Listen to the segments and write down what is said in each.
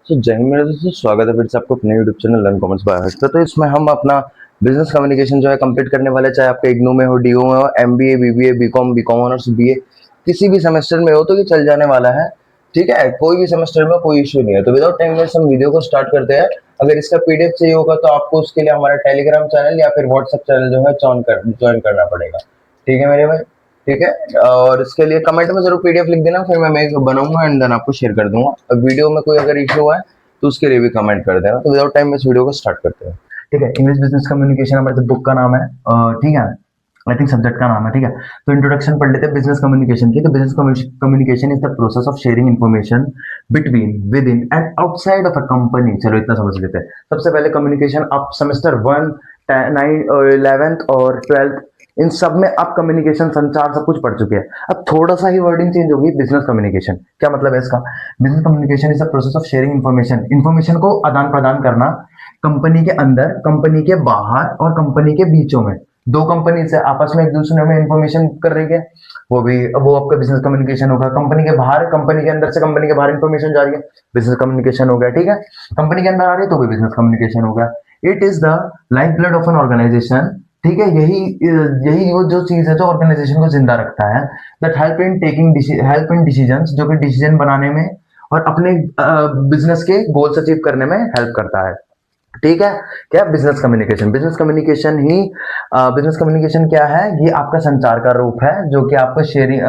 जय हिंद मेरे दोस्तों, स्वागत है फिर से आपको अपने YouTube channel learn commerce by Harsh पे। तो इसमें हम अपना बिजनेस कम्युनिकेशन जो है कंप्लीट करने वाले, चाहे आपके इग्नू में हो, डीओ में हो, MBA, BBA, BCom, BCom honours, BA, किसी भी सेमेस्टर में हो तो ये चल जाने वाला है। ठीक है, कोई भी सेमेस्टर में कोई इश्यू नहीं है। तो विदाउट टाइम वेस्ट हम वीडियो को स्टार्ट करते हैं। अगर इसका पीडीएफ चाहिए होगा तो आपको उसके लिए हमारा टेलीग्राम चैनल या फिर व्हाट्सएप चैनल जो है ज्वाइन करना पड़ेगा। ठीक है मेरे भाई। ठीक है, और इसके लिए कमेंट में जरूर पीडीएफ लिख देना, फिर मैं एक बनाऊंगा एंड देन आपको शेयर कर दूंगा। अब वीडियो में कोई अगर इशू है तो उसके लिए भी कमेंट कर देना। तो विदाउट टाइम इस वीडियो को स्टार्ट करते हैं। ठीक है। इंग्लिश बिजनेस कम्युनिकेशन हमारे बुक का नाम है। ठीक है, आई थिंक सब्जेक्ट का नाम है। ठीक है, तो इंट्रोडक्शन पढ़ लेते हैं बिजनेस कम्युनिकेशन की। तो business communication is the process of sharing information between, with in and outside of a company. चलो इतना समझ लेते हैं। सबसे पहले कम्युनिकेशन आप सेमेस्टर 1, 9, 11th और 12th इन सब में आप कम्युनिकेशन, संचार सब कुछ पढ़ चुके हैं। अब थोड़ा सा ही वर्डिंग चेंज होगी। बिजनेस कम्युनिकेशन क्या मतलब है इसका? Business communication is the process of sharing information, information को आदान प्रदान करना कंपनी के अंदर, कंपनी के बाहर और कंपनी के बीचों में। दो कंपनी से आपस में एक दूसरे में इंफॉर्मेशन कर रही है, वो आपका बिजनेस कम्युनिकेशन होगा। कंपनी के बाहर, कंपनी के अंदर से कंपनी के बाहर इंफॉर्मेशन जा रही है, बिजनेस कम्युनिकेशन हो गया। ठीक है, कंपनी के अंदर आ रही है तो भी बिजनेस कम्युनिकेशन होगा। It is the life blood of an organisation. ठीक है, यही यही वो जो चीज है जो ऑर्गेनाइजेशन को जिंदा रखता है। दैट हेल्प इन डिसीजंस, जो कि डिसीजन बनाने में और अपने बिजनेस के गोल्स अचीव करने में हेल्प करता है। ठीक है, क्या बिजनेस कम्युनिकेशन? बिजनेस कम्युनिकेशन क्या है? ये आपका संचार का रूप है जो कि आपको शेयरिंग,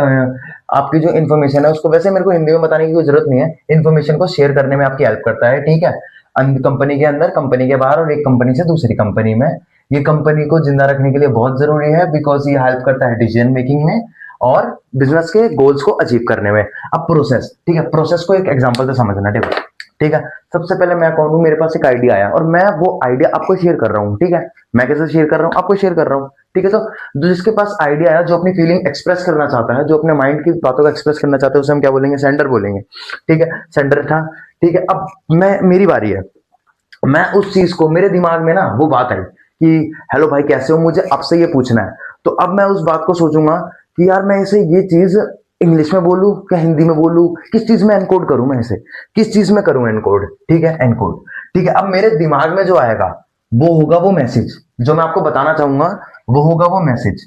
आपकी जो इन्फॉर्मेशन है उसको, वैसे मेरे को हिंदी में बताने की कोई जरूरत नहीं है, इन्फॉर्मेशन को शेयर करने में आपकी हेल्प करता है। ठीक है, कंपनी के अंदर, कंपनी के बाहर और एक कंपनी से दूसरी कंपनी में। ये कंपनी को जिंदा रखने के लिए बहुत जरूरी है, बिकॉज ये हेल्प करता है डिसीजन मेकिंग में और बिजनेस के गोल्स को अचीव करने में। अब प्रोसेस, ठीक है, प्रोसेस को एक एग्जांपल से समझना। ठीक है, सबसे पहले मैं कहूँ, मेरे पास एक आइडिया आया और मैं वो आइडिया आपको शेयर कर रहा हूँ। ठीक है, मैं कैसे शेयर कर रहा हूँ? आपको शेयर कर रहा हूँ। ठीक है, तो जो जिसके पास आइडिया आया, जो अपनी फीलिंग एक्सप्रेस करना चाहता है, जो अपने माइंड की बातों को एक्सप्रेस करना चाहता है, उसे हम क्या बोलेंगे? सेंडर बोलेंगे। ठीक है, सेंडर था। ठीक है, अब मेरी बारी है। मैं उस चीज को, मेरे दिमाग में ना वो बात आई कि हेलो भाई कैसे हो, मुझे आपसे ये पूछना है। तो अब मैं उस बात को सोचूंगा कि यार मैं इसे ये चीज इंग्लिश में बोलूं क्या हिंदी में बोलूं, किस चीज में एनकोड करूं, मैं इसे किस चीज में करूं एनकोड। ठीक है, एनकोड। ठीक है, अब मेरे दिमाग में जो आएगा वो होगा वो मैसेज, जो मैं आपको बताना चाहूंगा वो होगा वो मैसेज।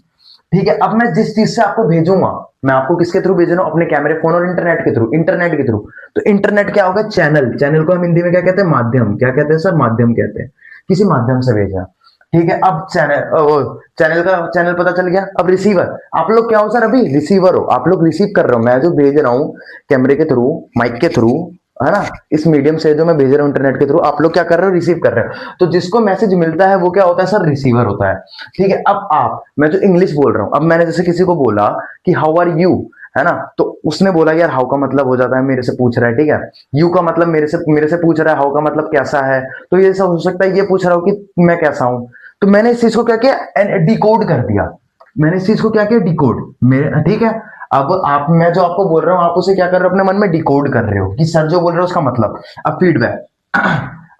ठीक है, अब मैं जिस चीज से आपको भेजूंगा, मैं आपको किसके थ्रू भेज रहा हूं? अपने कैमरे, फोन और इंटरनेट के थ्रू। इंटरनेट के थ्रू, तो इंटरनेट क्या होगा? चैनल। चैनल को हम हिंदी में क्या कहते हैं? माध्यम। क्या कहते हैं सर? माध्यम कहते हैं। किसी माध्यम से भेजा। ठीक है, अब चैनल पता चल गया। अब रिसीवर, आप लोग क्या हो सर? अभी रिसीवर हो, आप लोग रिसीव कर रहे हो। मैं जो भेज रहा हूँ कैमरे के थ्रू, माइक के थ्रू, है ना, इस मीडियम से जो मैं भेज रहा हूँ इंटरनेट के थ्रू, आप लोग क्या कर रहे हो? रिसीव कर रहे हो। तो जिसको मैसेज मिलता है वो क्या होता है सर? रिसीवर होता है। ठीक है, अब मैं जो इंग्लिश बोल रहा हूँ, अब मैंने जैसे किसी को बोला कि हाउ आर यू, है ना, तो उसने बोला यार हाउ का मतलब हो जाता है मेरे से पूछ रहा है। ठीक है, यू का मतलब मेरे से पूछ रहा है, हाउ का मतलब कैसा है। तो ये सब हो सकता है, ये पूछ रहा हो कि मैं कैसा हूं। तो मैंने इस चीज को क्या किया? डिकोड कर दिया। मैंने इस चीज को क्या किया? डिकोड। मेरे, ठीक है, अब मैं जो आपको बोल रहा हूँ, आप उसे क्या कर रहे हो? अपने मन में डिकोड कर रहे हो कि सर जो बोल रहे हो उसका मतलब। अब फीडबैक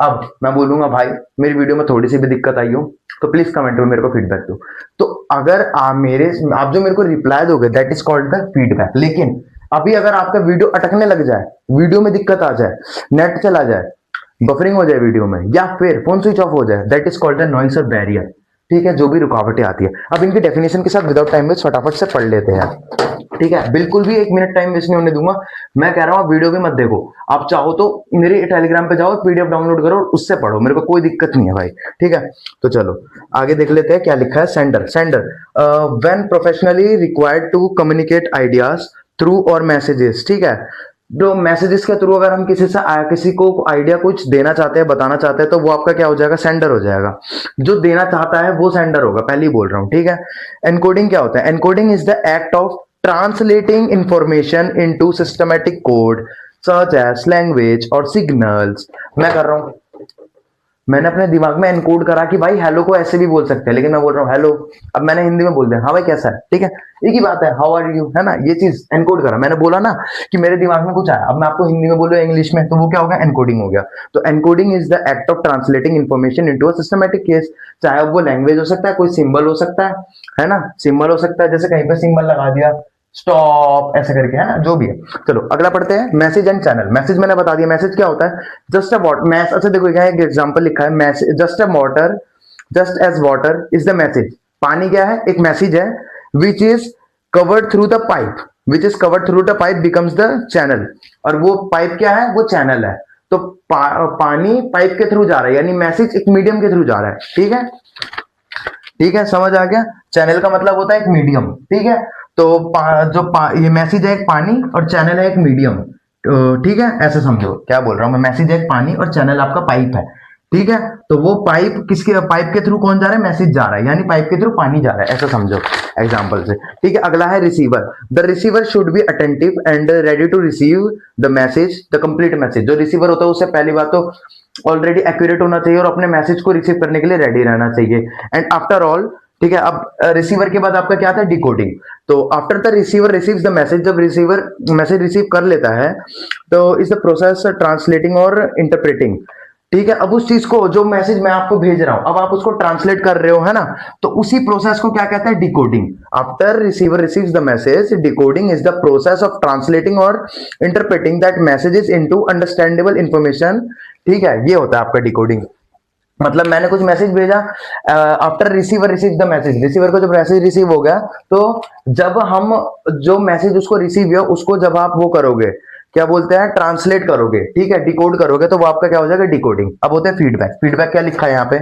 अब मैं बोलूंगा भाई मेरी वीडियो में थोड़ी सी भी दिक्कत आई हो तो प्लीज कमेंट में मेरे को फीडबैक दो। तो अगर आप जो मेरे को रिप्लाई दोगे, that is called the feedback. लेकिन अभी अगर आपका वीडियो अटकने लग जाए, वीडियो में दिक्कत आ जाए, नेट चला जाए, बफरिंग हो जाए वीडियो में, या फिर फोन स्विच ऑफ हो जाए, that is called the noise और बैरियर। ठीक है, जो भी रुकावटें आती है। अब इनकी डेफिनेशन के साथ विदाउट टाइम वेस्ट फटाफट से पढ़ लेते हैं। ठीक है, बिल्कुल भी 1 मिनट टाइम वेस्ट नहीं होने दूंगा। मैं कह रहा हूं वीडियो भी मत देखो, आप चाहो तो मेरे टेलीग्राम पे जाओ, पीडीएफ डाउनलोड करो, उससे पढ़ो, मेरे को कोई दिक्कत नहीं है भाई। ठीक है, तो चलो आगे देख लेते हैं क्या लिखा है। Sender when professionally required to communicate ideas through और मैसेजेस। ठीक है, जो मैसेजेस के थ्रू अगर हम किसी को आइडिया कुछ देना चाहते हैं, बताना चाहते हैं, तो वो आपका क्या हो जाएगा? सेंडर हो जाएगा। जो देना चाहता है वो सेंडर होगा, पहले ही बोल रहा हूं। ठीक है, एनकोडिंग क्या होता है? Encoding is the act of translating information into systematic code such as language और signals। मैं कर रहा हूं, मैंने अपने दिमाग में एनकोड करा कि भाई हेलो को ऐसे भी बोल सकते हैं, लेकिन मैं बोल रहा हूँ हेलो। अब मैंने हिंदी में बोल दिया हाँ भाई कैसा है। ठीक है, एक ही बात है, हाउ आर यू, है ना। ये चीज एनकोड करा, मैंने बोला ना कि मेरे दिमाग में कुछ आया, अब मैं आपको हिंदी में बोलूँ इंग्लिश में, तो वो क्या हो गया? एनकोडिंग हो गया। तो encoding is the act of translating information into a systematic case. चाहे वो लैंग्वेज हो सकता है, कोई सिंबल हो सकता है ना, सिंबल हो सकता है, जैसे कहीं पे सिंबल लगा दिया, स्टॉप ऐसे करके, है ना, जो भी है। चलो अगला पढ़ते हैं, मैसेज एंड चैनल। मैसेज मैंने बता दिया, मैसेज क्या होता है, जस्ट अ वॉट मैस अच्छा देखो क्या है, एक एग्जांपल लिखा है, message just a water, just as water is the message. पानी क्या है, एक मैसेज है, which is covered through the pipe, which is covered through the pipe becomes the channel. और वो पाइप क्या है, वो चैनल है। तो पानी पाइप के थ्रू जा रहा है, यानी मैसेज एक मीडियम के थ्रू जा रहा है, ठीक है, ठीक है, समझ आ गया। चैनल का मतलब होता है एक मीडियम, ठीक है। तो ये मैसेज है एक पानी और चैनल है एक मीडियम, ठीक है, ऐसे समझो क्या बोल रहा हूं मैं, मैसेज है एक पानी और चैनल आपका पाइप है, ठीक है। तो वो पाइप के थ्रू कौन जा रहा है, मैसेज जा रहा है, यानी पाइप के थ्रू पानी जा रहा है, ऐसा समझो एग्जांपल से, ठीक है। अगला है receiver. The receiver should be attentive and ready to receive the message, the complete message. जो रिसीवर होता है उससे पहली बात तो ऑलरेडी एक्यूरेट होना चाहिए और अपने मैसेज को रिसीव करने के लिए रेडी रहना चाहिए। एंड आफ्टर ऑल, ठीक है, अब रिसीवर के बाद आपका क्या था, डिकोडिंग। तो after the receiver receives the message, जब रिसीवर मैसेज रिसीव कर लेता है तो इज द प्रोसेस ट्रांसलेटिंग और इंटरप्रेटिंग, ठीक है। अब उस चीज को, जो मैसेज मैं आपको भेज रहा हूं, अब आप उसको ट्रांसलेट कर रहे हो, है ना, तो उसी प्रोसेस को क्या कहते हैं, decoding. After receiver receives the message, decoding is the process of translating और interpreting that messages into understandable information, ठीक है, ये होता है आपका डिकोडिंग। मतलब मैंने कुछ मैसेज भेजा, after receiver receive the message, receiver को जब मैसेज रिसीव हो गया, तो जब हम जो मैसेज उसको रिसीव हुआ उसको जब आप वो करोगे, क्या बोलते हैं, ट्रांसलेट करोगे, ठीक है, डिकोड करोगे, तो वो आपका क्या हो जाएगा, डिकोडिंग। अब होता है फीडबैक। फीडबैक क्या लिखा है यहाँ पे,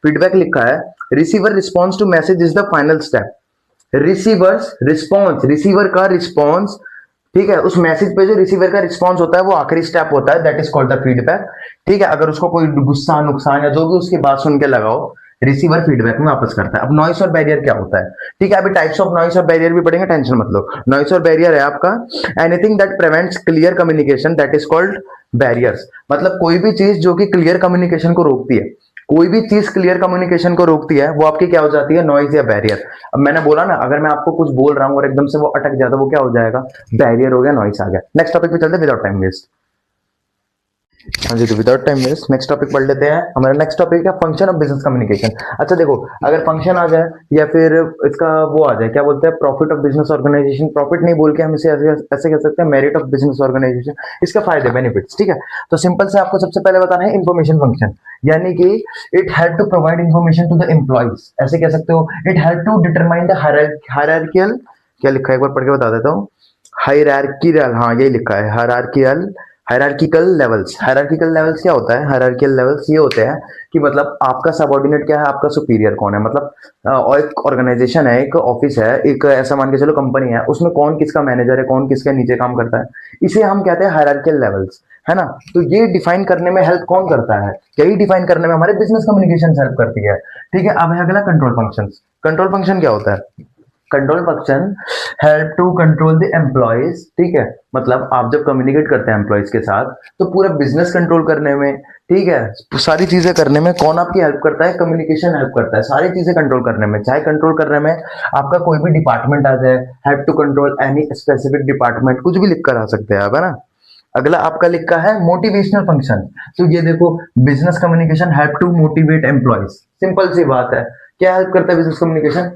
फीडबैक लिखा है, receiver response to message is the final step. Receiver's response, receiver का रिस्पॉन्स, ठीक है, उस मैसेज पे जो रिसीवर का रिस्पॉन्स होता है वो आखिरी स्टेप होता है, that is called the feedback, ठीक है। अगर उसको कोई गुस्सा, नुकसान या जो भी उसकी बात सुन के लगाओ, रिसीवर फीडबैक में वापस करता है। अब नॉइस और बैरियर क्या होता है, ठीक है, अभी टाइप्स ऑफ नॉइस और बैरियर भी पढ़ेंगे, टेंशन मत लो। नॉइस और बैरियर है आपका anything that prevents clear communication, that is called barriers. मतलब कोई भी चीज जो कि क्लियर कम्युनिकेशन को रोकती है, कोई भी चीज क्लियर कम्युनिकेशन को रोकती है, वो आपकी क्या हो जाती है, नॉइज या बैरियर। अब मैंने बोला ना, अगर मैं आपको कुछ बोल रहा हूं और एकदम से वो अटक जाता है, वो क्या हो जाएगा, बैरियर हो गया, नॉइस आ गया। नेक्स्ट टॉपिक पे चलते हैं विदाउट टाइम वेस्ट। हाँ जी, तो without time waste next topic पढ़ लेते हैं। हमारा नेक्स्ट टॉपिक है फंक्शन ऑफ बिजनेस कम्युनिकेशन। अच्छा देखो, अगर फंक्शन आ जाए या फिर इसका वो आ जाए, क्या बोलते हैं, profit of business organisation, profit नहीं बोल के हम इसे ऐसे कह सकते हैं, मेरिट ऑफ बिजनेस ऑर्गेनाइजेशन, इसका फायदे बेनिफिट्स, ठीक है। तो सिंपल से आपको सबसे पहले बताना है इंफॉर्मेशन फंक्शन, यानी कि it help to provide information to the employees, ऐसे कह सकते हो। It help to determine the hierarchical, क्या लिखा है एक बार पढ़ के बता देता हूँ, हायरार्कियल, हाँ यही लिखा है, hierarchical, hierarchical levels. Hierarchical levels क्या होता है, हायरार्किकल लेवल्स ये होते हैं कि मतलब आपका सबऑर्डिनेट क्या है, आपका सुपीरियर कौन है। मतलब और एक ऑर्गेनाइजेशन है, एक ऑफिस है, एक ऐसा मान के चलो कंपनी है, उसमें कौन किसका मैनेजर है, कौन किसके नीचे काम करता है, इसे हम कहते हैं हायरार्किकल लेवल्स, है ना। तो ये डिफाइन करने में हेल्प कौन करता है, यही डिफाइन करने में हमारे बिजनेस कम्युनिकेशन हेल्प करती है, ठीक है। अब है अगला कंट्रोल फंक्शन। कंट्रोल फंक्शन क्या होता है, control function help to control the employees, ठीक है। मतलब आप जब कम्युनिकेट करते हैं एम्प्लॉयज के साथ, तो पूरा बिजनेस कंट्रोल करने में, ठीक है, सारी चीजें करने में कौन आपकी हेल्प करता है, कम्युनिकेशन हेल्प करता है सारी चीजें कंट्रोल करने में। चाहे कंट्रोल करने में आपका कोई भी डिपार्टमेंट आ जाए, help to control any specific department, कुछ भी लिख कर आ सकते हैं आप, है ना। अगला आपका लिखा है मोटिवेशनल फंक्शन। तो ये देखो, business communication help to motivate employees, simple सी बात है। क्या हेल्प करता है बिजनेस कम्युनिकेशन,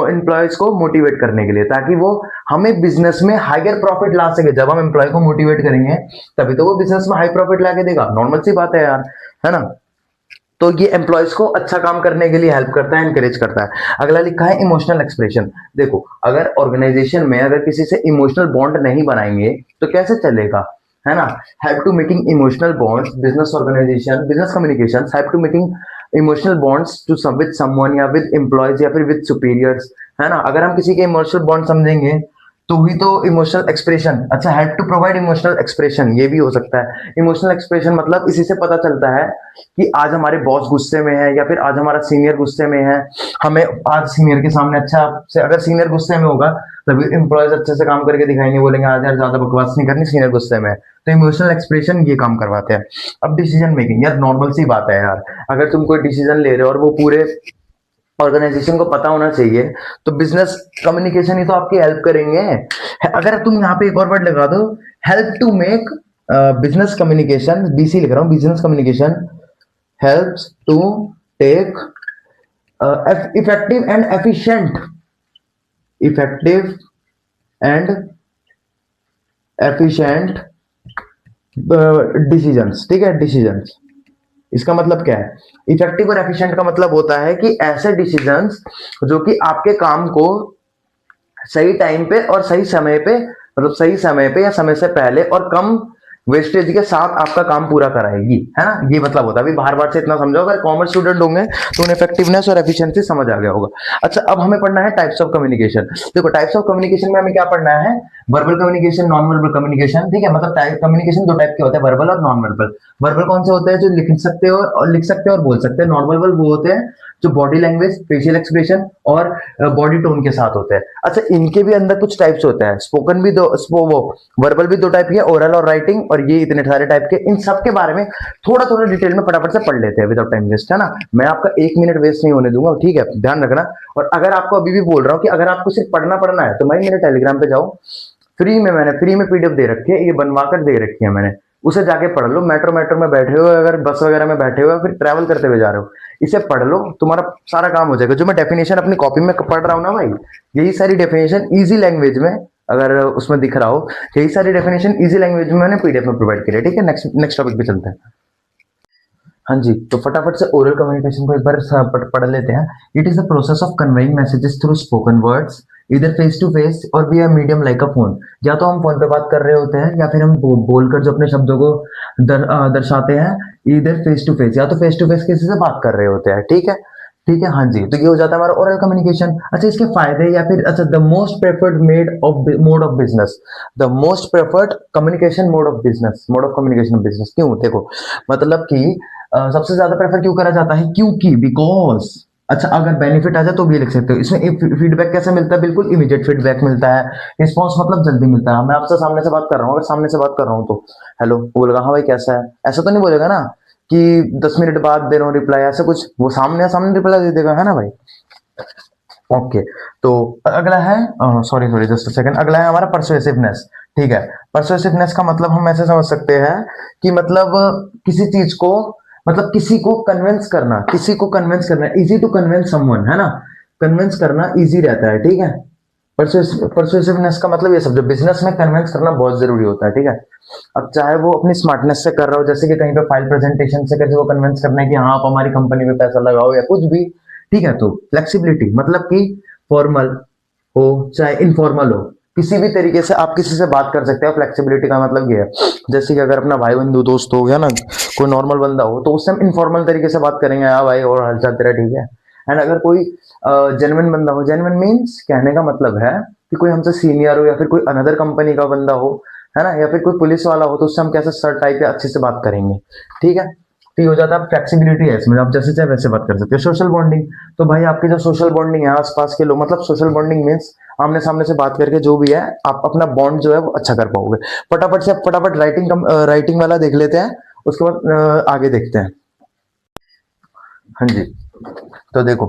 एम्प्लॉयज को मोटिवेट करने के लिए, ताकि वो हमें बिजनेस में हायर प्रॉफिट ला सके। जब हम एम्प्लॉय को मोटिवेट करेंगे तभी तो वो बिजनेस में हाई प्रॉफिट ला के देगा, नॉर्मल सी बात है यार, है ना। तो ये एम्प्लॉयज को अच्छा काम करने के लिए हेल्प करता है, एनकरेज करता है। अगला लिखा है इमोशनल एक्सप्रेशन। देखो, अगर ऑर्गेनाइजेशन में अगर किसी से इमोशनल बॉन्ड नहीं बनाएंगे तो कैसे चलेगा, है ना। Help to making emotional bonds, business organisation, business communication help to making emotional bonds to some with someone, या विद एम्प्लॉयज, या फिर विद सुपीरियर्स, है ना। अगर हम किसी के इमोशनल बॉन्ड समझेंगे तो ही तो इमोशनल एक्सप्रेशन, अच्छा, help to provide emotional expression, ये भी हो सकता है। इमोशनल एक्सप्रेशन मतलब इसी से पता चलता है कि आज हमारे बॉस गुस्से में है, या फिर आज हमारा सीनियर गुस्से में है, हमें आज सीनियर के सामने अच्छा से, अगर सीनियर गुस्से में होगा तभी एम्प्लॉयज अच्छे से काम करके दिखाएंगे, बोलेंगे आज यार ज्यादा बकवास नहीं करनी, सीनियर गुस्से में है। तो इमोशनल एक्सप्रेशन ये काम करवाते हैं। अब डिसीजन मेकिंग, यार नॉर्मल सी बात है यार, अगर तुम कोई डिसीजन ले रहे हो और वो पूरे ऑर्गेनाइजेशन को पता होना चाहिए, तो बिजनेस कम्युनिकेशन ही तो आपकी हेल्प करेंगे। अगर तुम यहाँ पे एक और वर्ड लगा दो, help to make, business communication, BC लिख रहा हूँ, business communication helps to take effective and efficient, effective and efficient decisions, ठीक है, डिसीजंस। इसका मतलब क्या है? इफेक्टिव और एफिशिएंट का मतलब होता है कि ऐसे डिसीजंस जो कि आपके काम को सही टाइम पे और सही समय पे, मतलब सही समय पे या समय से पहले और कम वेस्टेज के साथ आपका काम पूरा कराएगी, है ना, ये मतलब होता है। अभी बार बार से इतना समझो, अगर कॉमर्स स्टूडेंट होंगे तो उन्हें इफेक्टिवनेस और एफिशिएंसी समझ आ गया होगा। अच्छा, अब हमें पढ़ना है टाइप्स ऑफ कम्युनिकेशन। देखो, टाइप्स ऑफ कम्युनिकेशन में हमें क्या पढ़ना है? Verbal communication, non verbal communication, ठीक है। मतलब टाइप कम्युनिकेशन दो टाइप के होते हैं, वर्बल और नॉन वर्बल। वर्बल कौन से होते हैं? जो लिख सकते हो और लिख सकते हो और बोल सकते हैं। नॉन वर्बल वो होते हैं जो बॉडी लैंग्वेज, फेशियल एक्सप्रेशन और बॉडी टोन के साथ होते हैं। अच्छा, इनके भी अंदर कुछ टाइप्स होते हैं। स्पोकन भी दो, वो वर्बल भी दो टाइप के, ओरल और राइटिंग, और ये इतने सारे टाइप के। इन सब के बारे में थोड़ा थोड़ा डिटेल में फटाफट से पढ़ लेते हैं विदाउट टाइम वेस्ट, है ना। मैं आपका 1 मिनट वेस्ट नहीं होने दूंगा, ठीक है, ध्यान रखना। और अगर आपको अभी भी बोल रहा हूँ कि अगर आपको सिर्फ पढ़ना है तो भाई मेरे टेलीग्राम पे जाओ, मैंने फ्री में पीडीएफ दे रखी है, ये बनवा कर दे रखी है मैंने, उसे जाके पढ़ लो। मेट्रो में बैठे हो, अगर बस वगैरह में बैठे हो, फिर ट्रैवल करते हुए जा रहे हो, इसे पढ़ लो, तुम्हारा सारा काम हो जाएगा। जो मैं डेफिनेशन अपनी कॉपी में पढ़ रहा हूँ ना भाई, यही सारी डेफिनेशन इजी लैंग्वेज में, अगर उसमें दिख रहा हो, यही सारी डेफिनेशन इजी लैंग्वेज में मैंने पीडीएफ में प्रोवाइड करी है, ठीक है। नेक्स्ट नेक्स्ट टॉपिक पे चलते हैं। हाँ जी, तो फटाफट से ओरल कम्युनिकेशन को एक बार पढ़ लेते हैं। It is the process of conveying messages through spoken words, इधर फेस टू फेस और we are medium like a phone. या तो हम फोन पे बात कर रहे होते हैं, या फिर हम बोलकर जो अपने शब्दों को दर्शाते हैं, इधर फेस टू फेस, या तो फेस टू फेस किसी से बात कर रहे होते हैं, ठीक है। ठीक है, हाँ जी, तो ये हो जाता है हमारा ओरल कम्युनिकेशन। अच्छा, इसके फायदे या फिर अच्छा, the most preferred mode of business, the most preferred communication mode of business, mode of communication of business. क्यों? देखो, मतलब कि सबसे ज्यादा प्रेफर क्यों करा जाता है? क्योंकि बिकॉज, अच्छा, अगर बेनिफिट आ जाए तो भी लिख सकते हो इसमें। फीडबैक कैसे मिलता है? बिल्कुल इमीडिएट फीडबैक मिलता है। रिस्पॉन्स मतलब जल्दी मिलता है। मैं आपसे सामने से बात कर रहा हूँ, अगर सामने से बात कर रहा हूँ तो हेलो, वो बोलेगा हाँ भाई कैसा है, ऐसा तो नहीं बोलेगा ना कि 10 मिनट बाद दे रहा हूँ रिप्लाई, ऐसा कुछ। वो सामने सामने रिप्लाई दे देगा, है ना भाई। ओके, तो अगला है, सॉरी सॉरी जस्ट सेकंड, अगला है हमारा परसुएसिवनेस, ठीक है। परसुएसिवनेस का मतलब हम ऐसे समझ सकते हैं कि मतलब किसी चीज को, मतलब किसी को कन्विंस करना, किसी को कन्विंस करना, इजी टू कन्विंस समवन, है ना। कन्विंस करना इजी रहता है, ठीक है। परसुएसिवनेस का मतलब ये सब, जो बिजनेस में कन्विंस करना बहुत जरूरी होता है, ठीक है। अब चाहे वो अपनी स्मार्टनेस से कर रहा हो, जैसे कि कहीं पे फाइल प्रेजेंटेशन से किसी को कन्विंस करना है कि हाँ आप हमारी कंपनी में पैसा लगाओ या कुछ भी, ठीक है। तो फ्लेक्सिबिलिटी मतलब कि फॉर्मल हो चाहे इनफॉर्मल हो, किसी भी तरीके से आप किसी से बात कर सकते हो। फ्लेक्सिबिलिटी का मतलब ये है, जैसे कि अगर अपना भाई बंधु दोस्त हो गया ना, कोई नॉर्मल बंदा हो, तो उससे हम इनफॉर्मल तरीके से बात करेंगे, हाँ भाई और हालचाल तेरा ठीक है। एंड अगर कोई जेन्युइन बंदा हो, जेन्युइन मीन्स कहने का मतलब है कि कोई हमसे सीनियर हो या फिर कोई अनदर कंपनी का बंदा हो, है ना, या फिर कोई पुलिस वाला हो, तो उससे हम कैसे सर टाइप या अच्छे से बात करेंगे, ठीक है। तो ये हो जाता है फ्लेक्सिबिलिटी है इसमें, आप जैसे चाहे वैसे बात कर सकते हो। सोशल बॉन्डिंग, तो भाई आपके जो सोशल बॉन्डिंग है आसपास के लोग, मतलब सोशल बॉन्डिंग मीन्स आमने सामने से बात करके जो भी है आप अपना बॉन्ड जो है वो अच्छा कर पाओगे। फटाफट से फटाफट राइटिंग वाला देख लेते हैं, उसके बाद आगे देखते हैं। हाँ जी, तो देखो,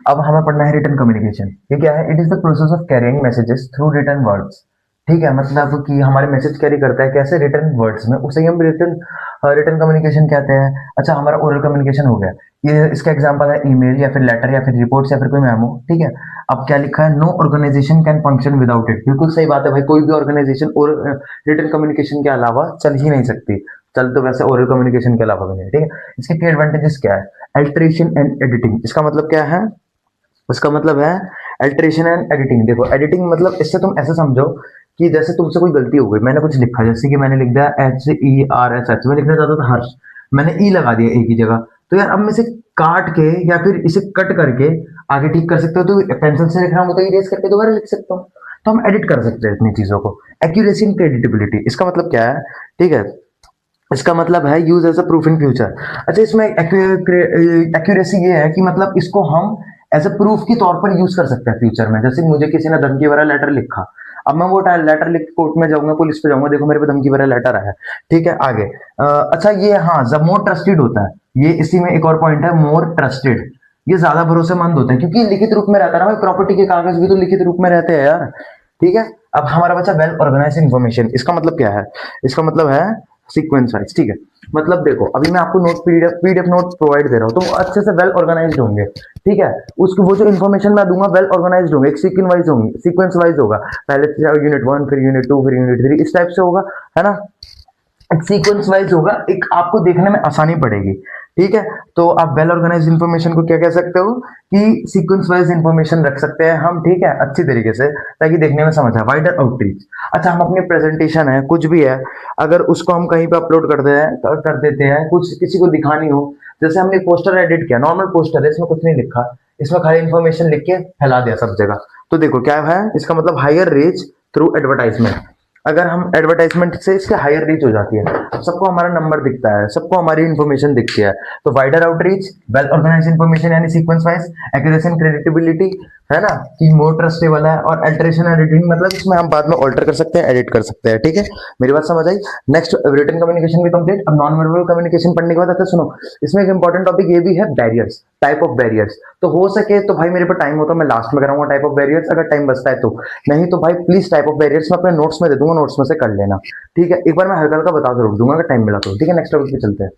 अब हमें पढ़ना है रिटन कम्युनिकेशन। ये क्या है? It is the process of carrying messages through written words, ठीक है। मतलब कि हमारे मैसेज कैरी करता है कैसे? रिटन वर्ड्स में, उसे ही हम रिटन रिटन कम्युनिकेशन कहते हैं। अच्छा, हमारा ओरल कम्युनिकेशन हो गया, ये इसका एग्जांपल है ईमेल या फिर लेटर या फिर रिपोर्ट्स या फिर कोई मेमो, ठीक है। अब क्या लिखा है? No organisation can function without it. बिल्कुल सही बात है भाई, कोई भी ऑर्गेनाइजेशन और रिटन कम्युनिकेशन के अलावा चल ही नहीं सकती। चल तो वैसे ओरल कम्युनिकेशन के अलावा भी नहीं, ठीक है। इसके की एडवांटेजेस क्या है? अल्टरेशन एंड एडिटिंग, इसका मतलब क्या है? उसका मतलब है अल्टरेशन एंड एडिटिंग। देखो, एडिटिंग मतलब इससे तुम ऐसे समझो कि जैसे तुमसे कोई गलती हो गई, मैंने कुछ लिखा, जैसे कि मैंने लिख दिया HERSH, मैं लिखना चाहता था हर्ष, मैंने ई लगा दिया एक ही जगह, तो यार अब मैं इसे काट के या फिर इसे कट करके आगे ठीक कर सकते हो। तो पेंसिल से लिखना हो तो इरेज करके दोबारा लिख सकता हूँ। तो हम एडिट कर सकते हैं इतनी चीजों को। एक्यूरेसी एंड क्रेडिटेबिलिटी, इसका मतलब क्या है? ठीक है, इसका मतलब है use as a proof in future. अच्छा, इसमें एक्यूरेसी ये है कि मतलब इसको हम एज अ प्रूफ के तौर पर यूज कर सकते हैं फ्यूचर में। जैसे मुझे किसी ने धमकी भरा लेटर लिखा, अब मैं वो लेटर लिख के कोर्ट में जाऊंगा, पुलिस पे जाऊंगा, देखो मेरे पे धमकी भरा लेटर आया, ठीक है। आगे अच्छा, ये हाँ, जब मोर ट्रस्टेड होता है, ये इसी में एक और पॉइंट है, मोर ट्रस्टेड, ये ज्यादा भरोसेमंद होते हैं क्योंकि लिखित रूप में रहता है ना भाई। प्रॉपर्टी के कागज भी तो लिखित रूप में रहते हैं यार, ठीक है। अब हमारा बच्चा वेल ऑर्गेनाइज इन्फॉर्मेशन, इसका मतलब क्या है? इसका मतलब है सीक्वेंस वाइज, ठीक है। मतलब देखो अभी मैं आपको नोट पीडीएफ नोट प्रोवाइड दे रहा हूँ, तो वो अच्छे से वेल ऑर्गेनाइज्ड होंगे, ठीक है। उसकी वो जो इन्फॉर्मेशन मैं दूंगा वेल ऑर्गेनाइज्ड होंगे, एक सीक्वेंस वाइज होगा। पहले यूनिट 1, फिर यूनिट 2, फिर यूनिट 3, इस टाइप से होगा, है ना। एक सीक्वेंस वाइज होगा, एक आपको देखने में आसानी पड़ेगी, ठीक है। तो आप वेल ऑर्गेनाइज्ड इंफॉर्मेशन को क्या कह सकते हो कि सीक्वेंस वाइज इंफॉर्मेशन रख सकते हैं हम, ठीक है, अच्छी तरीके से, ताकि देखने में समझ आए। वाइडर आउटरीच, अच्छा हम अपनी प्रेजेंटेशन है कुछ भी है, अगर उसको हम कहीं पे अपलोड कर देते हैं, कुछ किसी को दिखानी हो, जैसे हमने पोस्टर एडिट किया, नॉर्मल पोस्टर है, इसमें कुछ नहीं लिखा, इसमें खाली इंफॉर्मेशन लिख के फैला दिया सब जगह, तो देखो क्या है इसका मतलब, हायर रीच थ्रू एडवर्टाइजमेंट। अगर हम एडवर्टाइजमेंट से इसके हायर रीच हो जाती है, सबको हमारा नंबर दिखता है, सबको हमारी इन्फॉर्मेशन दिखती है, तो wider outreach, well organise information यानी sequence wise, accuracy and creditability, है ना, कि मोर ट्रस्टेबल है, और अल्टरेशन एंड एडिटिंग, मतलब इसमें हम बाद में ऑल्टर कर सकते हैं, एडिट कर सकते हैं, ठीक है। मेरी बात समझ आई। नेक्स्ट रिटन कम्युनिकेशन भी कंप्लीट। अब नॉन वर्बल कम्युनिकेशन पढ़ने के बाद अच्छा सुनो, इसमें एक इंपॉर्टेंट टॉपिक ये भी है, बैरियर्स, टाइप ऑफ बैरियर्स। तो हो सके तो भाई मेरे पर टाइम हो तो मैं लास्ट में कराऊंगा टाइप ऑफ बैरियर्स, अगर टाइम बचता है तो, नहीं तो भाई प्लीज टाइप ऑफ बैरियर्स मैं अपने नोट्स में दे दूंगा, नोट्स में से कर लेना, ठीक है। एक बार मैं हल्का हल्का बता जरूर दूंगा अगर टाइम मिला तो, ठीक है। नेक्स्ट टॉपिक पे चलते हैं।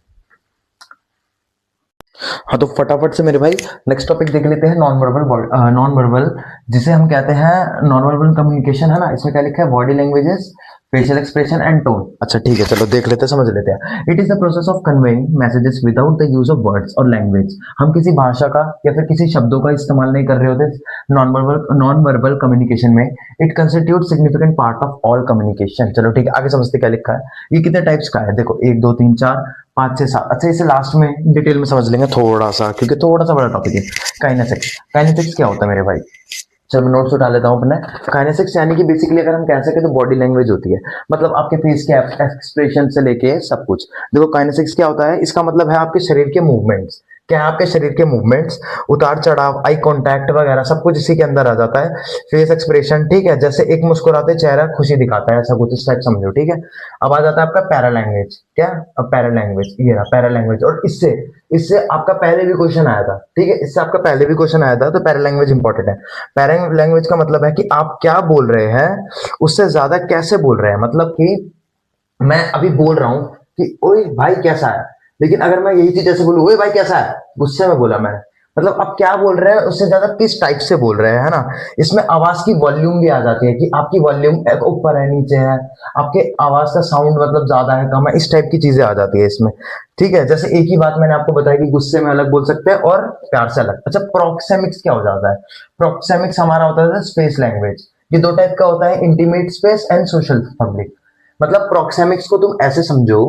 हाँ तो फटाफट से मेरे भाई नेक्स्ट टॉपिक देख लेते हैं, नॉन वर्बल जिसे हम कहते हैं नॉन वर्बल कम्युनिकेशन, है ना। इसमें क्या लिखा है, body languages, facial expression and tone. अच्छा ठीक है, चलो देख लेते हैं, समझ लेते हैं। It is the process of conveying messages without the use of words और लैंग्वेज। हम किसी भाषा का या फिर किसी शब्दों का इस्तेमाल नहीं कर रहे होते नॉन वर्बल कम्युनिकेशन में। It constitute significant part of all communication. चलो ठीक है, आगे समझते क्या लिखा है। ये कितने टाइप्स का है, देखो 1 2 3 4 5 6 7। अच्छा इसे लास्ट में डिटेल में समझ लेंगे थोड़ा सा, क्योंकि थोड़ा सा बड़ा टॉपिक है। काइनेसिक्स, काइनेसिक्स क्या होता है मेरे भाई, चलो मैं नोट्स उठा लेता हूँ अपने। काइनेसिक्स यानी कि बेसिकली अगर हम कह सके तो बॉडी लैंग्वेज होती है, मतलब आपके फेस के एक्सप्रेशन से लेके सब कुछ। देखो काइनेसिक्स क्या होता है, इसका मतलब है आपके शरीर के मूवमेंट्स, क्या है, आपके शरीर के मूवमेंट्स, उतार चढ़ाव, आई कांटेक्ट वगैरह सब कुछ इसी के अंदर आ जाता है। फेस एक्सप्रेशन, ठीक है, जैसे एक मुस्कुराते चेहरा खुशी दिखाता है, ऐसा कुछ इस टाइप समझो, ठीक है। अब आ जाता है आपका पैरा लैंग्वेज, क्या, अब पैरा लैंग्वेज, ये रहा पैरा लैंग्वेज। और इससे इससे आपका पहले भी क्वेश्चन आया था, ठीक है, इससे आपका पहले भी क्वेश्चन आया था, तो पैरा लैंग्वेज इंपॉर्टेंट है। पैरा लैंग्वेज का मतलब है कि आप क्या बोल रहे हैं उससे ज्यादा कैसे बोल रहे हैं, मतलब कि मैं अभी बोल रहा हूं कि ओए भाई कैसा है, लेकिन अगर मैं यही चीज ऐसे बोलूं, ओए भाई कैसा है, गुस्से में बोला मैंने, मतलब आप क्या बोल रहे हैं उससे ज्यादा किस टाइप से बोल रहे हैं, है ना। इसमें आवाज की वॉल्यूम भी आ जाती है कि आपकी वॉल्यूम ऊपर है नीचे है, आपके आवाज का साउंड मतलब ज्यादा है कम है, इस टाइप की चीजें आ जाती है इसमें, ठीक है। जैसे एक ही बात मैंने आपको बताया कि गुस्से में अलग बोल सकते हैं और प्यार से अलग। अच्छा प्रोक्सेमिक्स क्या हो जाता है, प्रोक्सेमिक्स हमारा होता है स्पेस लैंग्वेज। ये दो टाइप का होता है, intimate space and social public. मतलब प्रोक्सेमिक्स को तुम ऐसे समझो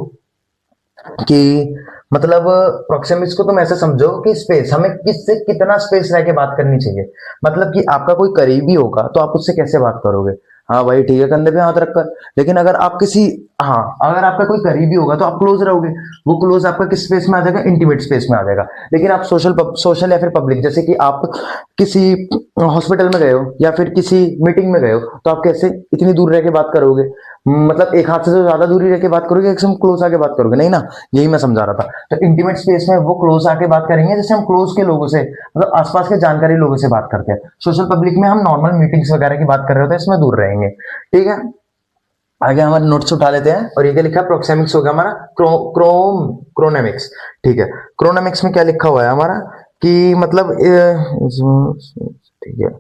कि, मतलब प्रोक्सेमिक्स को तुम ऐसे समझो कि स्पेस, हमें किससे कितना स्पेस रह के बात करनी चाहिए। मतलब कि आपका कोई करीबी होगा तो आप उससे कैसे बात करोगे, हाँ भाई ठीक है कंधे पे हाथ रखकर। लेकिन अगर आप किसी, हाँ अगर आपका कोई करीबी होगा तो आप क्लोज रहोगे, वो क्लोज आपका किस स्पेस में आ जाएगा, इंटीमेट स्पेस में आ जाएगा। लेकिन आप सोशल या फिर पब्लिक, जैसे कि आप किसी हॉस्पिटल में गए हो या फिर किसी मीटिंग में गए हो, तो आप कैसे इतनी दूर रह के बात करोगे, मतलब एक हाथ से तो ज्यादा दूरी रह के बात करोगे, एकदम क्लोज आके बात करोगे नहीं ना, यही मैं समझा रहा था। तो इंटीमेट स्पेस में वो क्लोज आके बात करेंगे जैसे हम क्लोज के लोगों से, मतलब आसपास के जानकारी लोगों से बात करते हैं। सोशल पब्लिक में हम नॉर्मल मीटिंग्स वगैरह की बात कर रहे होते हैं, इसमें दूर रहेंगे, ठीक है। आगे हमारे नोट्स उठा लेते हैं, और ये क्या लिखा है, प्रोक्सेमिक्स हो गया हमारा। क्रोनेमिक्स, ठीक है। क्रोनेमिक्स में क्या लिखा हुआ है हमारा कि मतलब ठीक है,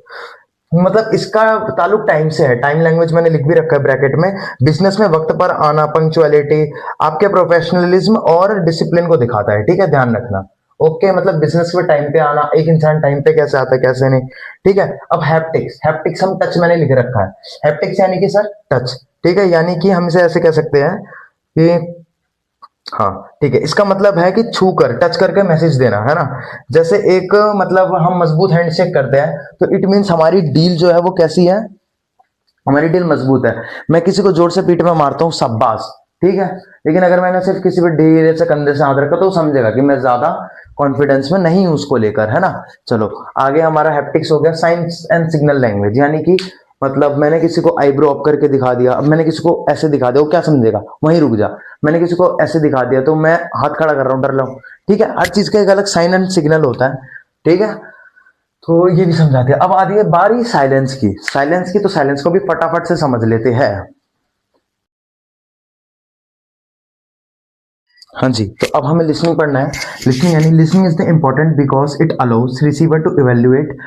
मतलब इसका ताल्लुक टाइम से है, टाइम लैंग्वेज मैंने लिख भी रखा है ब्रैकेट में। बिजनेस में वक्त पर आना, पंक्चुअलिटी, आपके प्रोफेशनलिज्म और डिसिप्लिन को दिखाता है, ठीक है, ध्यान रखना। ओके, मतलब बिजनेस में टाइम पे आना, एक इंसान टाइम पे कैसे आता है कैसे नहीं, ठीक है। अब हैप्टिक्स, हैप्टिक्स हम टच मैंने लिख रखा है, हैप्टिक्स यानी कि सर टच, ठीक है, यानी कि हम इसे ऐसे कह सकते हैं कि, हाँ ठीक है, इसका मतलब है कि छू कर, टच करके मैसेज देना, है ना। जैसे एक मतलब हम मजबूत हैंडशेक करते हैं, तो इट मीन्स हमारी डील जो है वो कैसी है, हमारी डील मजबूत है। मैं किसी को जोर से पीठ में मारता हूँ, शाबाश, ठीक है। लेकिन अगर मैंने सिर्फ किसी पे धीरे से कंधे से हाथ रखा तो वो समझेगा कि मैं ज्यादा कॉन्फिडेंस में नहीं हूं उसको लेकर, है ना। चलो आगे हमारा हैप्टिक्स हो गया, साइंस एंड सिग्नल लैंग्वेज, यानी कि मतलब मैंने किसी को आईब्रो अप करके दिखा दिया, अब मैंने किसी को ऐसे दिखा दिया, वो क्या समझेगा, वहीं रुक जा। मैंने किसी को ऐसे दिखा दिया तो मैं हाथ खड़ा कर रहा हूँ, डर रहा हूँ, ठीक है। हर चीज का एक अलग साइन एंड सिग्नल होता है, ठीक है। तो ये भी समझाते हैं। अब आती है बारी साइलेंस की, तो साइलेंस को भी फटाफट से समझ लेते हैं। हाँ जी, तो अब हमें लिसनिंग पढ़ना है। लिसनिंग यानी listening is the important because it allows receiver to evaluate.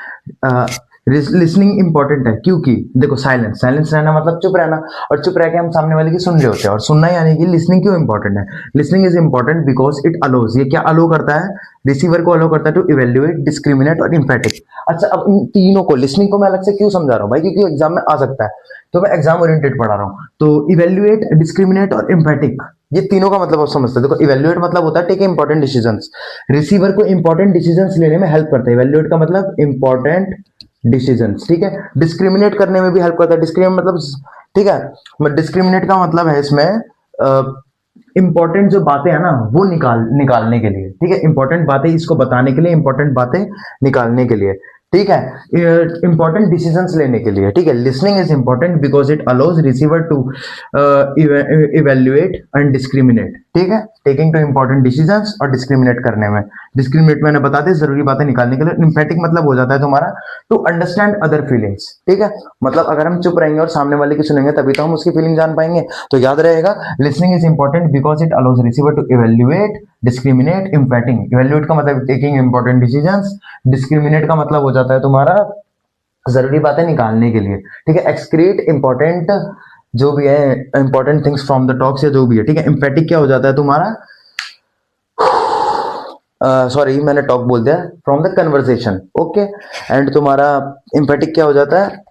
Listening important है क्योंकि देखो, साइलेंस साइलेंस रहना मतलब चुप रहना, और चुप रह के हम सामने वाले की सुन रहे होते हैं, और सुनना यानी कि लिसनिंग क्यों इंपॉर्टेंट है। Listening is important because it allows, ये क्या अलो करता है, रिसीवर को अलो करता है टू इवेल्युएट, डिस्क्रिमिनेट और इम्पैटिक। अच्छा, अब इन तीनों को, लिसनिंग को मैं अलग से क्यों समझा रहा हूँ भाई, क्योंकि एग्जाम में आ सकता है, तो मैं एग्जाम ओरिएंटेड पढ़ा रहा हूँ। तो इवेल्युएट, डिस्क्रिमिनेट और इम्पैटिक, ये तीनों का मतलब आप समझते हैं। देखो, इवेल्युएट मतलब होता है टेक इंपॉर्टेंट डिसीजंस, रिसीवर को इंपॉर्टेंट डिसीजंस लेने में हेल्प करता है। इवेल्युएट का मतलब इंपॉर्टेंट डिसीजंस, ठीक है। डिस्क्रिमिनेट करने में भी हेल्प करता है, डिस्क्रिमिनेट मतलब, ठीक है, डिस्क्रिमिनेट का मतलब है इसमें इंपॉर्टेंट जो बातें हैं ना वो निकालने के लिए, ठीक है, इंपॉर्टेंट बातें इसको बताने के लिए, इंपॉर्टेंट बातें निकालने के लिए, ठीक है, इंपॉर्टेंट डिसीजंस लेने के लिए, ठीक है। Listening is important because it allows receiver to evaluate and discriminate, ठीक है, टेकिंग टू इंपॉर्टेंट डिसीजंस और डिस्क्रिमिनेट करने में। डिस्क्रिमिनेट मैंने बता दी, जरूरी बातें निकालने के लिए। इम्पैटिक मतलब हो जाता है तुम्हारा टू अंडरस्टैंड अदर फीलिंग्स, ठीक है, मतलब अगर हम चुप रहेंगे और सामने वाले की सुनेंगे तभी तो हम उसकी फीलिंग जान पाएंगे। तो याद रहेगा, listening is important because it allows receiver to evaluate, discriminate, impacting. Evaluate का मतलब टेकिंग इंपॉर्टेंट डिसीजंस, डिस्क्रिमिनेट का मतलब हो जाता है तुम्हारा जरूरी बातें निकालने के लिए, ठीक है, एक्सक्रीट इंपॉर्टेंट जो भी है, important things from the talks या जो भी है, ठीक है। इम्पैटिक क्या हो जाता है तुम्हारा, सॉरी मैंने टॉक बोल दिया, from the conversation, okay. And तुम्हारा इम्पैटिक क्या हो जाता है,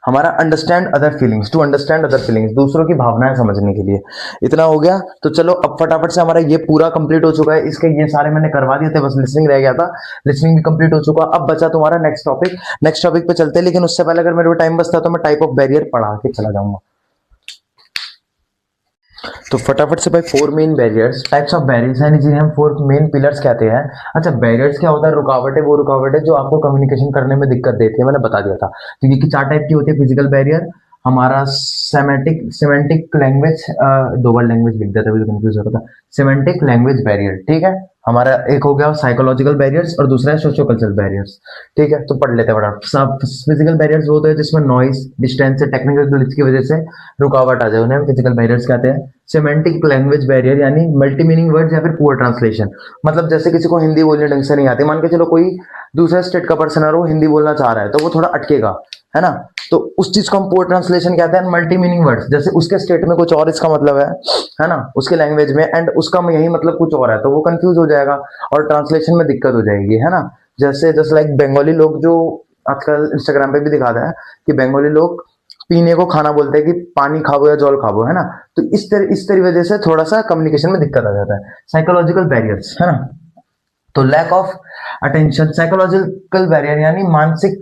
हमारा understand other feelings, to understand other feelings, दूसरों की भावनाएं समझने के लिए। इतना हो गया, तो चलो अब फटाफट से हमारा ये पूरा कंप्लीट हो चुका है, इसके ये सारे मैंने करवा दिए थे, बस लिसनिंग रह गया था। लिसनिंग भी कंप्लीट हो चुका, अब बचा तुम्हारा नेक्स्ट टॉपिक। नेक्स्ट टॉपिक पे चलते हैं, लेकिन उससे पहले अगर मेरे को टाइम बचता तो मैं टाइप ऑफ बैरियर पढ़ा के चला जाऊंगा। तो फटाफट से भाई, four main barriers, types of barriers हैं जिन्हें हम फोर मेन पिलर्स कहते हैं। अच्छा, बैरियर्स क्या होता है, रुकावट है, वो रुकावट है जो आपको कम्युनिकेशन करने में दिक्कत देती है, मैंने बता दिया था। तो ये चार टाइप की होती है। फिजिकल बैरियर, हमारा सेमेटिक सेमेंटिक लैंग्वेज, दो बार लैंग्वेज लिख देता है, कंफ्यूज होता था। सेमेंटिक लैंग्वेज बैरियर, ठीक है, हमारा एक हो गया साइकोलॉजिकल बैरियर्स, और दूसरा है सोशो कल्चरल बैरियर्स, ठीक है। तो पढ़ लेते हैं बड़ा सब। फिजिकल बैरियर्स वो होते हैं जिसमें नॉइस, डिस्टेंस से, टेक्निकल ग्लिच की वजह से रुकावट आ जाए, उन्हें फिजिकल बैरियर्स कहते हैं। सेमेंटिक लैंग्वेज बैरियर यानी मल्टी मीनिंग वर्ड्स या फिर पुअर ट्रांसलेशन, मतलब जैसे किसी को हिंदी बोलने ढंग से नहीं आती, मान के चलो कोई दूसरा स्टेट का पर्सन है, वो हिंदी बोलना चाह रहा है तो वो थोड़ा अटकेगा, है ना, तो उस चीज को हम पुअर ट्रांसलेशन कहते हैं। मल्टी मीनिंग वर्ड्स, जैसे उसके स्टेट में कुछ और इसका मतलब है ना, उसके लैंग्वेज में, एंड उसका यही मतलब कुछ और है, तो वो कंफ्यूज हो जाएगा और ट्रांसलेशन में दिक्कत हो जाएगी, है ना। जैसे जस्ट लाइक बंगाली लोग जो आजकल इंस्टाग्राम पे भी दिखाता है कि बंगाली लोग पीने को खाना बोलते हैं कि पानी खाबो या जल खाबो, है ना। तो इस तरह वजह से थोड़ा सा कम्युनिकेशन में दिक्कत आ जाता है। साइकोलॉजिकल बैरियर्स, है ना, तो lack of attention, psychological barrier यानी मानसिक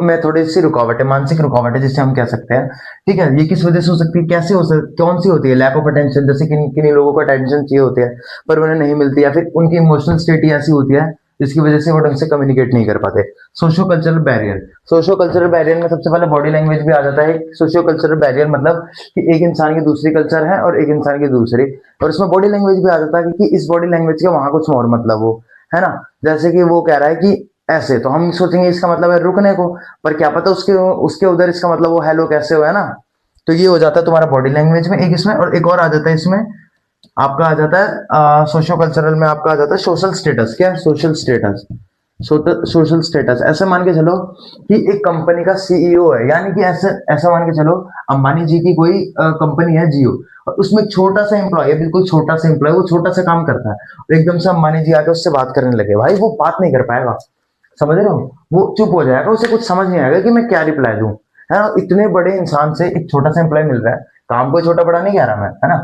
में थोड़ी सी रुकावट है, मानसिक रुकावट है जिसे हम कह सकते हैं, ठीक है। ये किस वजह से हो सकती है, कैसे हो सकती, कौन सी होती है, लैक ऑफ अटेंशन, जैसे किन किन लोगों को अटेंशन चाहिए होती है पर उन्हें नहीं मिलती, या फिर उनकी इमोशनल स्टेट ही ऐसी होती है जिसकी वजह से वो ढंग से कम्युनिकेट नहीं कर पाते। Socio cultural barrier, socio cultural barrier में सबसे पहले बॉडी लैंग्वेज भी आ जाता है। सोशो कल्चरल बैरियर मतलब कि एक इंसान की दूसरी कल्चर है और एक इंसान की दूसरी, और इसमें बॉडी लैंग्वेज भी आ जाता है कि इस बॉडी लैंग्वेज का वहां कुछ और मतलब हो, है ना। जैसे कि वो कह रहा है कि ऐसे, तो हम सोचेंगे इसका मतलब है रुकने को, पर क्या पता उसके उसके उधर इसका मतलब वो हेलो कैसे हो, है ना। तो ये हो जाता है तुम्हारा बॉडी लैंग्वेज में एक इसमें, और एक और आ जाता है इसमें, आपका आ जाता है सोशो कल्चरल में, आपका आ जाता है सोशल स्टेटस। क्या, सोशल स्टेटस, सोशल स्टेटस, ऐसे मान के चलो कि एक कंपनी का सीईओ है, यानी कि ऐसे ऐसा मान के चलो अंबानी जी की कोई कंपनी है जियो, और उसमें एक छोटा सा एम्प्लॉय है, बिल्कुल छोटा सा एम्प्लॉय, वो छोटा सा काम करता है, और एकदम से अंबानी जी आके उससे बात करने लगे, भाई वो बात नहीं कर पाएगा, समझ रहे हो, वो चुप हो जाएगा, उसे कुछ समझ नहीं आएगा कि मैं क्या रिप्लाई दूं, है ना। इतने बड़े इंसान से एक छोटा सा एम्प्लॉय मिल रहा है, काम कोई छोटा बड़ा नहीं कह रहा मैं, है ना,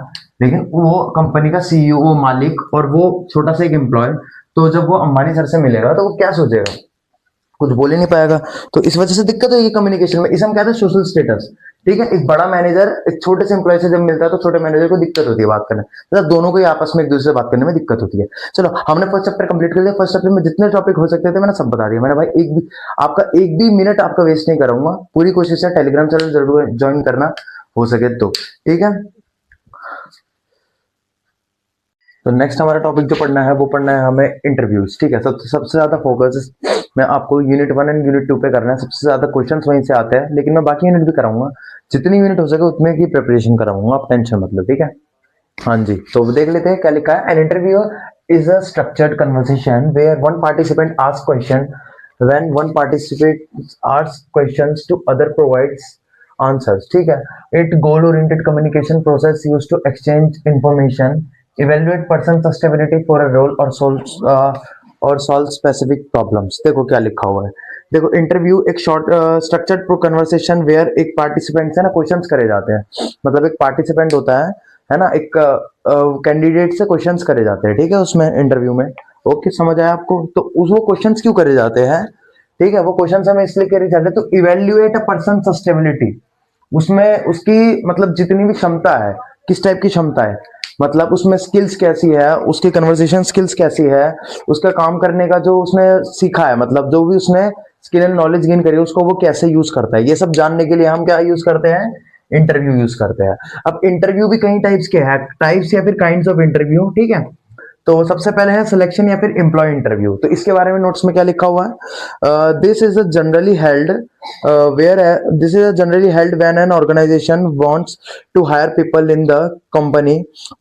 लेकिन वो कंपनी का सीईओ, वो मालिक, और वो छोटा सा एक एम्प्लॉय, तो जब वो अंबानी सर से मिलेगा तो वो क्या सोचेगा, कुछ बोल ही नहीं पाएगा। तो इस वजह से दिक्कत होगी कम्युनिकेशन में, इसे हम कहते हैं सोशल स्टेटस, ठीक है। एक बड़ा मैनेजर एक छोटे से एम्प्लॉय से जब मिलता है तो छोटे मैनेजर को दिक्कत होती है बात करने, मतलब दोनों को ही आपस में एक दूसरे से बात करने में दिक्कत होती है। चलो, हमने फर्स्ट चैप्टर कंप्लीट कर दिया। फर्स्ट चैप्टर में जितने टॉपिक हो सकते थे मैंने सब बता दिया। मैंने भाई एक भी मिनट आपका वेस्ट नहीं करूंगा, पूरी कोशिश है। टेलीग्राम चैनल जरूर ज्वाइन करना हो सके तो, ठीक है। तो नेक्स्ट हमारा टॉपिक जो पढ़ना है वो पढ़ना है हमें इंटरव्यूज, ठीक है। सबसे ज्यादा फोकस मैं आपको यूनिट 1 एंड यूनिट 2 पे करना है। सबसे ज्यादा क्वेश्चंस वहीं से आते हैं, लेकिन मैं बाकी यूनिट भी कराऊंगा, जितनी यूनिट हो सके उतने की प्रिपरेशन कराऊंगा, आप टेंशन मतलब, ठीक है। हाँ जी, तो देख लेते हैं क्या लिखा है। An interview is a structured conversation where one participant ask question, when one participant ask questions to other provides answers, ठीक है। It goal oriented communication process used to exchange information, evaluate person suitability for a role और solve specific problems. देखो क्या लिखा हुआ है। देखो interview एक शॉर्ट स्ट्रक्चर्ड कन्वर्सेशन वेयर एक पार्टिसिपेंट से ना क्वेश्चंस करे जाते हैं। मतलब एक पार्टिसिपेंट होता है ना, एक कैंडिडेट से क्वेश्चंस करे जाते हैं, ठीक है, उसमें इंटरव्यू में। ओके, समझ आया आपको? तो वो क्वेश्चंस क्यों करे जाते हैं, ठीक है, वो क्वेश्चंस हमें इसलिए करे जाते हैं तो इवेल्युएट अ पर्सन सस्टेबिलिटी, उसमें उसकी मतलब जितनी भी क्षमता है, किस टाइप की क्षमता है, मतलब उसमें स्किल्स कैसी है, उसकी कन्वर्सेशन स्किल्स कैसी है, उसका काम करने का जो उसने सीखा है, मतलब जो भी उसने स्किल एंड नॉलेज गेन करी है उसको वो कैसे यूज करता है, ये सब जानने के लिए हम क्या यूज करते हैं, इंटरव्यू यूज करते हैं। अब इंटरव्यू भी कई टाइप्स के हैं, टाइप्स या फिर काइंड्स ऑफ इंटरव्यू, ठीक है। तो सबसे पहले है सिलेक्शन या फिर एम्प्लॉय इंटरव्यू। तो इसके बारे में नोट्स में क्या लिखा हुआ है, this is a generally held where this is a generally held when an organisation wants to hire people in the company,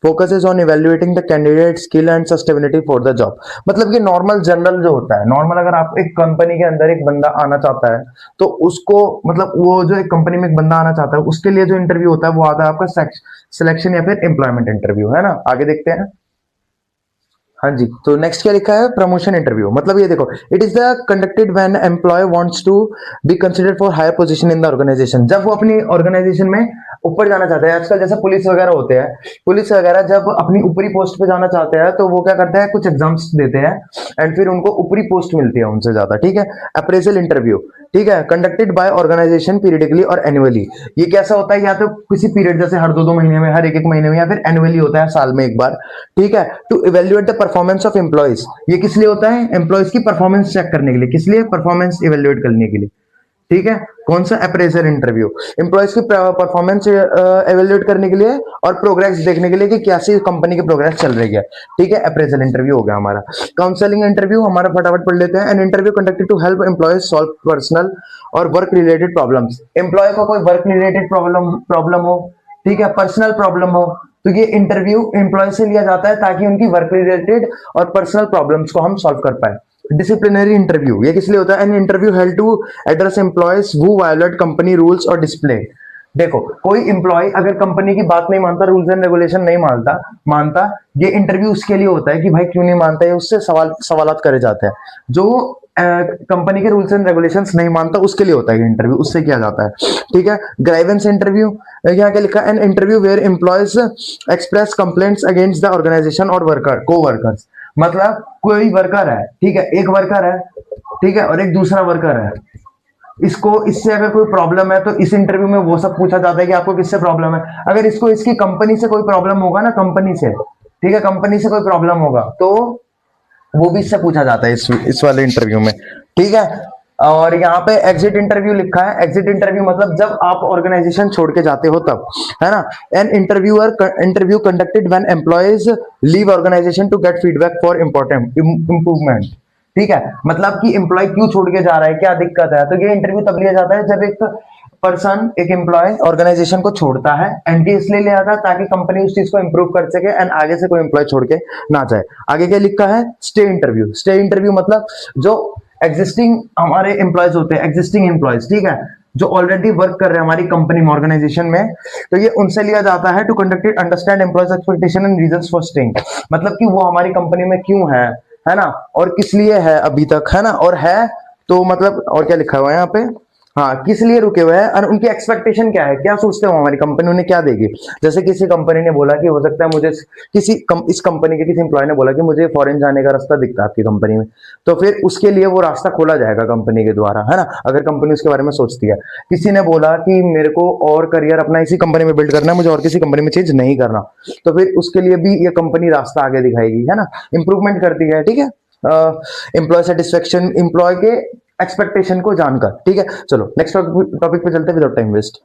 focuses on evaluating the candidate skill and suitability for the job. मतलब ये normal general जो होता है, normal अगर आप एक company के अंदर एक बंदा आना चाहता है तो उसको मतलब वो जो एक कंपनी में एक बंदा आना चाहता है उसके लिए जो इंटरव्यू होता है वो आता है आपका सिलेक्शन या फिर एम्प्लॉयमेंट इंटरव्यू, है ना। आगे देखते हैं। हाँ जी, तो नेक्स्ट क्या लिखा है, प्रमोशन इंटरव्यू। मतलब ये देखो, it is the conducted when employee wants to be considered for higher position in the organisation. जब वो अपनी ऑर्गेनाइजेशन में ऊपर जाना चाहते हैं, आजकल जैसे पुलिस वगैरह होते हैं, पुलिस वगैरह जब अपनी ऊपरी पोस्ट पे जाना चाहते हैं तो वो क्या करते हैं, कुछ एग्जाम्स देते हैं एंड फिर उनको ऊपरी पोस्ट मिलती है उनसे ज्यादा, ठीक है। अप्रेजल इंटरव्यू, ठीक है, कंडक्टेड बाय ऑर्गेनाइजेशन पीरियडिकली और एनुअली। ये कैसा होता है, या तो किसी पीरियड जैसे हर 2-2 महीने में, हर 1-1 महीने में, या फिर एनुअली होता है साल में एक बार, ठीक है। To evaluate the performance of employees, ये किस लिए होता है, एम्प्लॉइज की परफॉर्मेंस चेक करने के लिए, किस लिए, परफॉर्मेंस इवेल्युएट करने के लिए, ठीक है। कौन सा, अप्रेजल इंटरव्यू, एम्प्लॉइज की परफॉर्मेंस एवेल्युएट करने के लिए और प्रोग्रेस देखने के लिए कि कैसी कंपनी की प्रोग्रेस चल रही है, ठीक है। अप्रेजल इंटरव्यू हो गया हमारा। काउंसलिंग इंटरव्यू हमारा फटाफट पढ़ लेते हैं। An interview conducted to help employees solve personal और वर्क रिलेटेड प्रॉब्लम्स। एम्प्लॉय को कोई वर्क रिलेटेड प्रॉब्लम प्रॉब्लम हो, ठीक है, पर्सनल प्रॉब्लम हो, तो ये इंटरव्यू एम्प्लॉय से लिया जाता है ताकि उनकी वर्क रिलेटेड और पर्सनल प्रॉब्लम्स को हम सॉल्व कर पाए। डिसिप्लिनरी इंटरव्यू, ये किस लिए होता है, an interview held to address employees who violate company rules और डिसिप्लिन। देखो, कोई इंप्लॉय अगर कंपनी की बात नहीं मानता, रूल्स एंड रेगुलेशन नहीं मानता मानता ये इंटरव्यू उसके लिए होता है कि भाई क्यों नहीं मानता है, उससे सवालात करे जाते हैं। जो कंपनी के रूल्स एंड रेगुलेशंस नहीं मानता उसके लिए होता है ये इंटरव्यू, उससे किया जाता है, ठीक है। ग्राइवेंस इंटरव्यू, यहाँ क्या लिखा है, an interview where employees express complaints against the organisation और वर्कर को वर्कर्स। मतलब कोई वर्कर है, ठीक है, एक वर्कर है, ठीक है, और एक दूसरा वर्कर है, इसको इससे अगर कोई प्रॉब्लम है तो इस इंटरव्यू में वो सब पूछा जाता है कि आपको किससे प्रॉब्लम है। अगर इसको इसकी कंपनी से कोई प्रॉब्लम होगा ना, कंपनी से, ठीक है, कंपनी से कोई प्रॉब्लम होगा तो वो भी इससे पूछा जाता है इस वाले इंटरव्यू में, ठीक है। और यहाँ पे एग्जिट इंटरव्यू लिखा है। एग्जिट इंटरव्यू मतलब जब आप ऑर्गेनाइजेशन छोड़ के जाते हो तब, है ना। An interview conducted when employees leave organisation to get feedback for important improvement, ठीक है। मतलब कि एम्प्लॉय क्यों छोड़ के जा रहा है, क्या दिक्कत है, तो ये इंटरव्यू तब लिया जाता है जब एक पर्सन, एक एम्प्लॉय ऑर्गेनाइजेशन को छोड़ता है, एंड ये इसलिए लिया जाता है ताकि कंपनी उस चीज को इंप्रूव कर सके एंड आगे से कोई एम्प्लॉय छोड़ के ना जाए। आगे क्या लिखा है, स्टे इंटरव्यू। स्टे इंटरव्यू मतलब जो एग्जिस्टिंग हमारे एम्प्लॉयज होते हैं, एग्जिस्टिंग एम्प्लॉयज, ठीक है, जो ऑलरेडी वर्क कर रहे हैं हमारी कंपनी में, ऑर्गेनाइजेशन में, तो ये उनसे लिया जाता है to conduct understand employees expectation and reasons for staying. मतलब कि वो हमारी कंपनी में क्यों है ना, और किस लिए है अभी तक, है ना, और है तो मतलब, और क्या लिखा हुआ है यहाँ पे, हाँ, किस लिए रुके हुए हैं और उनकी एक्सपेक्टेशन क्या है, क्या सोचते हो हमारी कंपनी उन्हें क्या देगी। जैसे किसी कंपनी ने बोला कि हो सकता है मुझे इस कंपनी के किसी एम्प्लॉय ने बोला कि मुझे फॉरेन जाने का रास्ता दिखता है आपकी कंपनी में, तो फिर उसके लिए वो रास्ता खोला जाएगा कंपनी के द्वारा, है ना, अगर कंपनी उसके बारे में सोचती है। किसी ने बोला कि मेरे को और करियर अपना इसी कंपनी में बिल्ड करना है, मुझे और किसी कंपनी में चेंज नहीं करना, तो फिर उसके लिए भी ये कंपनी रास्ता आगे दिखाएगी, है ना, इंप्रूवमेंट करती है, ठीक है। एम्प्लॉय सेटिस्फेक्शन, एम्प्लॉय के एक्सपेक्टेशन को जानकर, ठीक है। चलो नेक्स्ट टॉपिक पे चलते हैं विदाउट टाइम वेस्ट।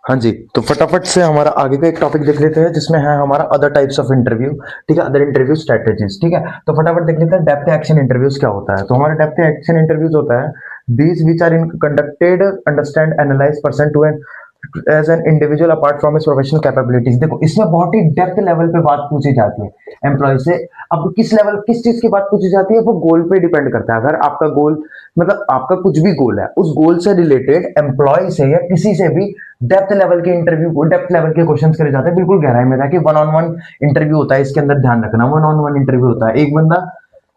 हाँ जी, तो फटाफट से हमारा आगे का एक टॉपिक देख लेते हैं जिसमें है हमारा अदर टाइप्स ऑफ इंटरव्यू, ठीक है, अदर इंटरव्यू स्ट्रेटेजीज, ठीक है। तो फटाफट देख लेते हैं डेप्थ एक्शन इंटरव्यूज क्या होता है। तो हमारा डेप्थ एक्शन इंटरव्यूज होता है these which are in conducted understand analyse person to an as an individual apart from his professional capabilities. देखो इसमें बहुत ही डेप्थ लेवल पे बात पूछी जाती है एम्प्लॉय से। अब किस लेवल किस चीज की बात पूछी जाती है वो गोल पे डिपेंड करता है। अगर आपका गोल मतलब आपका कुछ भी गोल है, उस गोल से रिलेटेड एम्प्लॉय से या किसी से भी डेप्थ लेवल के इंटरव्यू डेप्थ लेवल के क्वेश्चंस करे जाते हैं, बिल्कुल गहराई में जाके। वन ऑन वन इंटरव्यू होता है, इसके अंदर ध्यान रखना, वन ऑन वन इंटरव्यू होता है, एक बंदा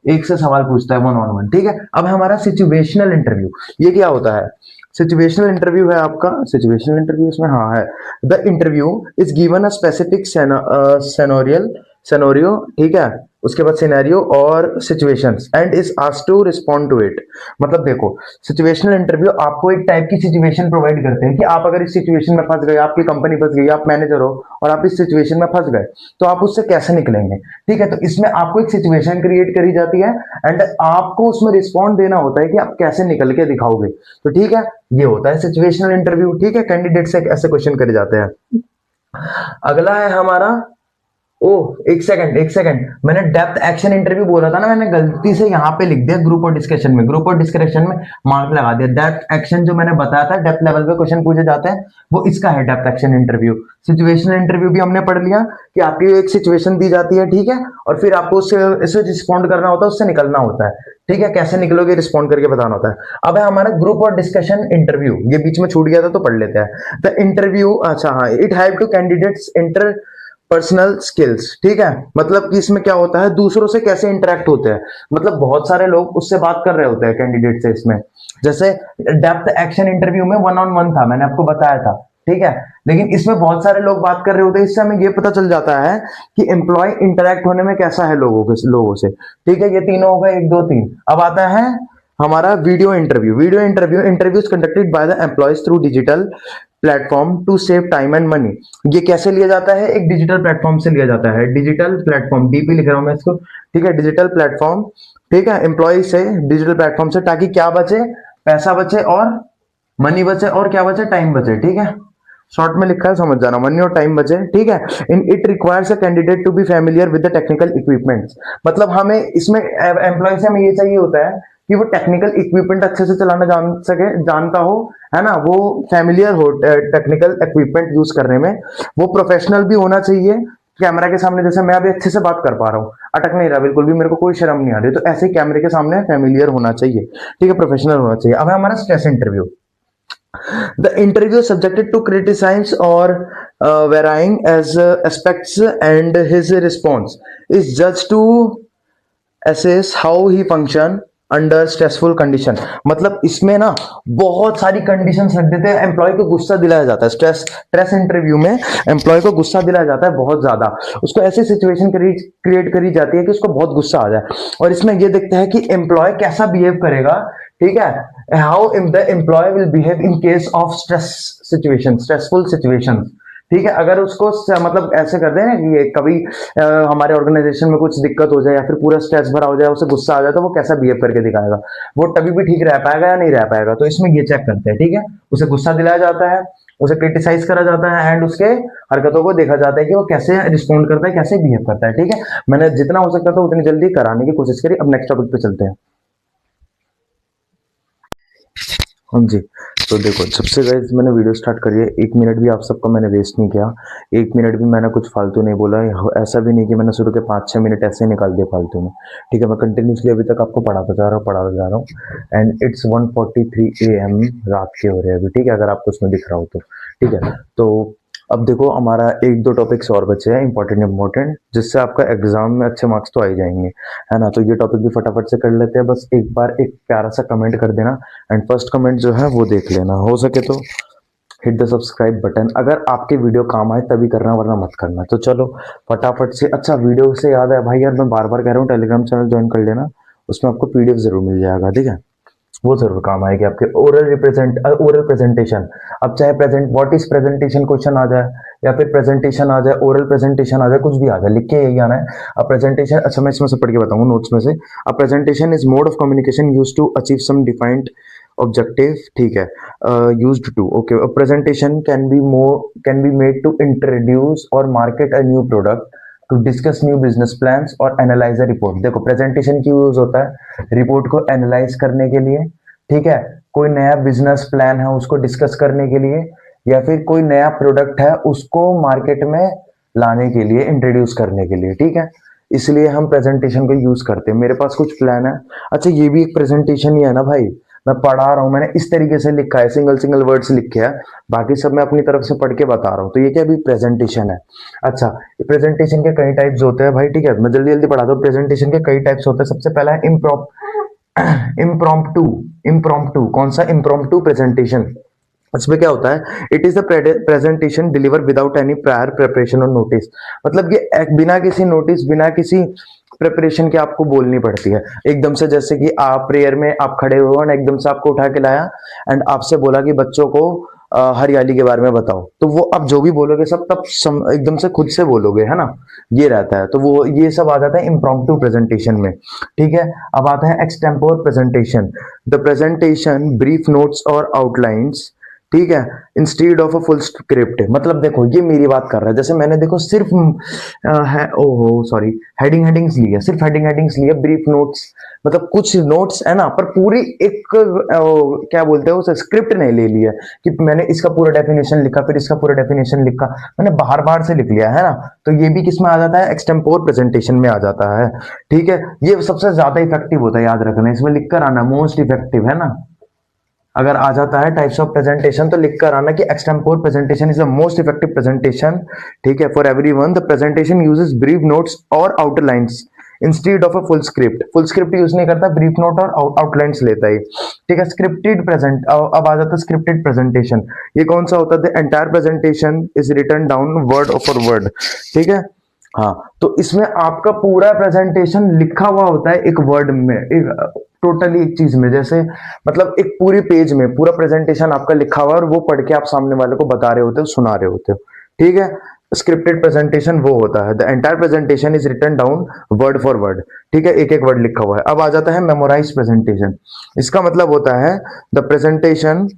एक से सवाल पूछता है वन ऑन वन, ठीक है। अब हमारा सिचुएशनल इंटरव्यू, ये क्या होता है? सिचुएशनल इंटरव्यू है आपका, सिचुएशनल इंटरव्यू इसमें हाँ है, the interview is given a specific scenario, ठीक है, उसके बाद सिनेरियो और situations and is asked to respond to it. मतलब देखो सिचुएशनल इंटरव्यू आपको एक टाइप की सिचुएशन प्रोवाइड करते हैं कि आप अगर इस सिचुएशन में फंस गए, आपकी कंपनी फंस गई, आप मैनेजर हो और आप इस सिचुएशन में फंस गए, तो आप उससे कैसे निकलेंगे, ठीक है। तो इसमें आपको एक सिचुएशन क्रिएट करी जाती है एंड आपको उसमें रिस्पॉन्ड देना होता है कि आप कैसे निकल के दिखाओगे। तो ठीक है, ये होता है सिचुएशनल इंटरव्यू, ठीक है। कैंडिडेट से ऐसे क्वेश्चन करे जाते हैं। अगला है हमारा, ओ एक सेकंड, मैंने डेप्थ एक्शन इंटरव्यू बोला था ना, मैंने गलती से यहाँ पे लिख दिया ग्रुप और डिस्कशन में, ग्रुप और डिस्कशन में मार्क लगा दिया। डेप्थ एक्शन जो मैंने बताया था डेप्थ लेवल पे क्वेश्चन पूछे जाते हैं, वो इसका है depth action interview. Situational interview भी हमने पढ़ लिया कि आपकी एक सिचुएशन दी जाती है, ठीक है, और फिर आपको उससे रिस्पॉन्ड करना होता है, उससे निकलना होता है, ठीक है। कैसे निकलोगे रिस्पॉन्ड करके बताना होता है। अब है हमारा ग्रुप और डिस्कशन इंटरव्यू, ये बीच में छूट गया था तो पढ़ लेते हैं। द इंटरव्यू, अच्छा हाँ, it help to candidates interpersonal skills, ठीक है। मतलब कि इसमें क्या होता है, दूसरों से कैसे इंटरेक्ट होते हैं, मतलब बहुत सारे लोग उससे बात कर रहे होते हैं कैंडिडेट से इसमें। जैसे डेप्थ एक्शन इंटरव्यू में वन ऑन वन था, मैंने आपको बताया था, ठीक है, लेकिन इसमें बहुत सारे लोग बात कर रहे होते हैं। इससे हमें ये पता चल जाता है कि एम्प्लॉय इंटरेक्ट होने में कैसा है लोगों से, ठीक है। ये तीनों हो गए, एक दो तीन। अब आता है हमारा video interview. Video interview, interviews conducted by the employees through digital platform to save time and money. ये कैसे लिया जाता है? एक डिजिटल प्लेटफॉर्म से लिया जाता है, डिजिटल प्लेटफॉर्म, डीपी लिख रहा हूं मैं इसको, ठीक है, डिजिटल प्लेटफॉर्म, ठीक है, एम्प्लॉय से डिजिटल प्लेटफॉर्म से, ताकि क्या बचे, पैसा बचे और मनी बचे, और क्या बचे, टाइम बचे, ठीक है। शॉर्ट में लिखा है, समझ जाना, मनी और टाइम बचे, ठीक है। In it requires a candidate to be familiar with the technical equipments. मतलब हमें इसमें एम्प्लॉय से हमें ये चाहिए होता है कि वो टेक्निकल इक्विपमेंट अच्छे से चलाना जानता हो, है ना, वो फैमिलियर हो टेक्निकल इक्विपमेंट यूज करने में, वो प्रोफेशनल भी होना चाहिए। कैमरा के सामने जैसे मैं अभी अच्छे से बात कर पा रहा हूँ, अटक नहीं रहा बिल्कुल भी, मेरे को कोई शर्म नहीं आ रही, तो ऐसे ही कैमरे के सामने फैमिलियर होना चाहिए, ठीक है, प्रोफेशनल होना चाहिए। अब है हमारा stress interview. The interview is subjected to criticize or varying as aspects, and his response is judged to assess how he function under stressful condition. मतलब इसमें ना बहुत सारी कंडीशंस रख देते हैं, एम्प्लॉय को गुस्सा दिलाया जाता है। स्ट्रेस इंटरव्यू में एम्प्लॉय को गुस्सा दिलाया जाता है बहुत ज्यादा, उसको ऐसी सिचुएशन क्रिएट करी जाती है कि उसको बहुत गुस्सा आ जाए, और इसमें ये देखते हैं कि एम्प्लॉय कैसा बिहेव करेगा, ठीक है, how the employee will behave in case of stressful situation, ठीक है। अगर उसको मतलब ऐसे कर दें कि कभी हमारे ऑर्गेनाइजेशन में कुछ दिक्कत हो जाए या फिर पूरा स्ट्रेस भरा हो जाए, उसे गुस्सा आ जाए, तो वो कैसा बिहेव करके दिखाएगा, वो तभी भी ठीक रह पाएगा या नहीं रह पाएगा। तो इसमें ये चेक करते हैं, ठीक है। उसे गुस्सा दिलाया जाता है, उसे क्रिटिसाइज करा जाता है, एंड उसके हरकतों को देखा जाता है कि वो कैसे रिस्पॉन्ड करता है, कैसे बिहेव करता है, ठीक है। मैंने जितना हो सकता था उतनी जल्दी कराने की कोशिश करी। अब नेक्स्ट टॉपिक पे चलते हैं। हाँ जी, तो देखो सबसे गाइस मैंने वीडियो स्टार्ट करी है, 1 मिनट भी आप सबका मैंने वेस्ट नहीं किया, 1 मिनट भी मैंने कुछ फालतू नहीं बोला, ऐसा भी नहीं कि मैंने शुरू के 5-6 मिनट ऐसे ही निकाल दिए फालतू में, ठीक है। मैं कंटिन्यूसली अभी तक आपको पढ़ाता जा रहा हूँ एंड इट्स 1:43 AM रात के हो रहे हैं अभी, ठीक है, अगर आपको उसमें दिख रहा हो तो, ठीक है। तो अब देखो हमारा 1-2 टॉपिक्स और बचे हैं इंपॉर्टेंट, जिससे आपका एग्जाम में अच्छे मार्क्स तो आ ही जाएंगे, है ना। तो ये टॉपिक भी फटाफट से कर लेते हैं। बस एक बार एक प्यारा सा कमेंट कर देना, एंड फर्स्ट कमेंट जो है वो देख लेना, हो सके तो हिट द सब्सक्राइब बटन, अगर आपके वीडियो काम आए तभी करना, वरना मत करना। तो चलो फटाफट से, अच्छा वीडियो से याद है भाई यार, मैं बार बार कह रहा हूँ, टेलीग्राम चैनल ज्वाइन कर लेना, उसमें आपको PDF जरूर मिल जाएगा, ठीक है, वो जरूर काम आएगी आपके ओरल प्रेजेंटेशन। अब चाहे व्हाट इज प्रेजेंटेशन क्वेश्चन आ जाए, या फिर प्रेजेंटेशन आ जाए, ओरल प्रेजेंटेशन आ जाए, कुछ भी आ जाए, लिख के यही आना है। अब प्रेजेंटेशन, अच्छा मैं इसमें से पढ़ के बताऊंगा नोट्स में से। अब presentation is mode of communication use to achieve some defined objective, ठीक है, used to, okay. Presentation can be made to introduce और market a new product, to discuss new business plans और एनालाइज अ रिपोर्ट। देखो presentation की use होता है report को analyse करने के लिए, ठीक है, कोई नया बिजनेस प्लान है उसको डिस्कस करने के लिए, या फिर कोई नया प्रोडक्ट है उसको मार्केट में लाने के लिए, इंट्रोड्यूस करने के लिए, ठीक है। इसलिए हम प्रेजेंटेशन को यूज करते हैं। मेरे पास कुछ प्लान है। अच्छा, ये भी एक प्रेजेंटेशन ही है ना भाई, मैं पढ़ा रहा हूँ, मैंने इस तरीके से लिखा है, सिंगल सिंगल वर्ड्स लिखे हैं, बाकी सब मैं अपनी तरफ से पढ़ के बता रहा हूँ, तो ये क्या भी प्रेजेंटेशन है। अच्छा, प्रेजेंटेशन के कई टाइप्स होते हैं भाई, ठीक है, मैं जल्दी जल्दी पढ़ा दूँ। प्रेजेंटेशन के कई टाइप्स होते हैं। सबसे पहला है इम्प्रॉम्प्टू। इम्प्रॉम्प्टू कौन सा? Impromptu presentation. इसमें क्या होता है? It is the presentation deliver without any prior preparation और नोटिस। मतलब कि बिना किसी नोटिस, बिना किसी प्रिपरेशन के आपको बोलनी पड़ती है एकदम से। जैसे कि आप प्रेयर में आप खड़े हुए और एकदम से आपको उठा के लाया एंड आपसे बोला कि बच्चों को हरियाली के बारे में बताओ, तो वो आप जो भी बोलोगे सब तब एकदम से खुद से बोलोगे, है ना, ये रहता है। तो वो ये सब आ जाता है इम्प्रॉम्प्टू प्रेजेंटेशन में, ठीक है। अब आता है extempore presentation. The presentation brief notes और आउटलाइंस, ठीक है, instead of a full script. मतलब देखो, ये मेरी बात कर रहा है। जैसे मैंने देखो सिर्फ है, ओहो सॉरी, हेडिंग्स लिया, सिर्फ हेडिंग्स लिया, ब्रीफ नोट्स, मतलब कुछ नोट्स है ना, पर पूरी एक क्या बोलते हैं उसे, स्क्रिप्ट नहीं ले लिया कि मैंने इसका पूरा डेफिनेशन लिखा, फिर इसका पूरा डेफिनेशन लिखा, मैंने बाहर बाहर से लिख लिया, है ना। तो ये भी किस में आ जाता है? एक्सटेम्पोर प्रेजेंटेशन में आ जाता है, ठीक है। ये सबसे ज्यादा इफेक्टिव होता है, याद रखना, इसमें लिखकर आना मोस्ट इफेक्टिव, है ना। अगर आ जाता है टाइप्स ऑफ प्रेजेंटेशन तो लिख कर आना कि extempore presentation is the most effective presentation, ठीक है, for everyone. The presentation uses brief notes और outlines instead of a full script. Full script use नहीं करता, ब्रीफ नोट और आउटलाइंस लेता है, ठीक है। स्क्रिप्टेड प्रेजेंट, अब आ जाता है स्क्रिप्टेड प्रेजेंटेशन। ये कौन सा होता है? The entire presentation is written down word for word, ठीक है। हाँ, तो इसमें आपका पूरा प्रेजेंटेशन लिखा हुआ होता है एक वर्ड में, एक टोटली एक चीज में, जैसे मतलब एक पूरी पेज में पूरा प्रेजेंटेशन आपका लिखा हुआ है और वो पढ़ के आप सामने वाले को बता रहे होते हो, सुना रहे होते हो, ठीक है। स्क्रिप्टेड प्रेजेंटेशन वो होता है the entire presentation is written down word for word, ठीक है, एक एक वर्ड लिखा हुआ है। अब आ जाता है मेमोराइज प्रेजेंटेशन। इसका मतलब होता है the presentation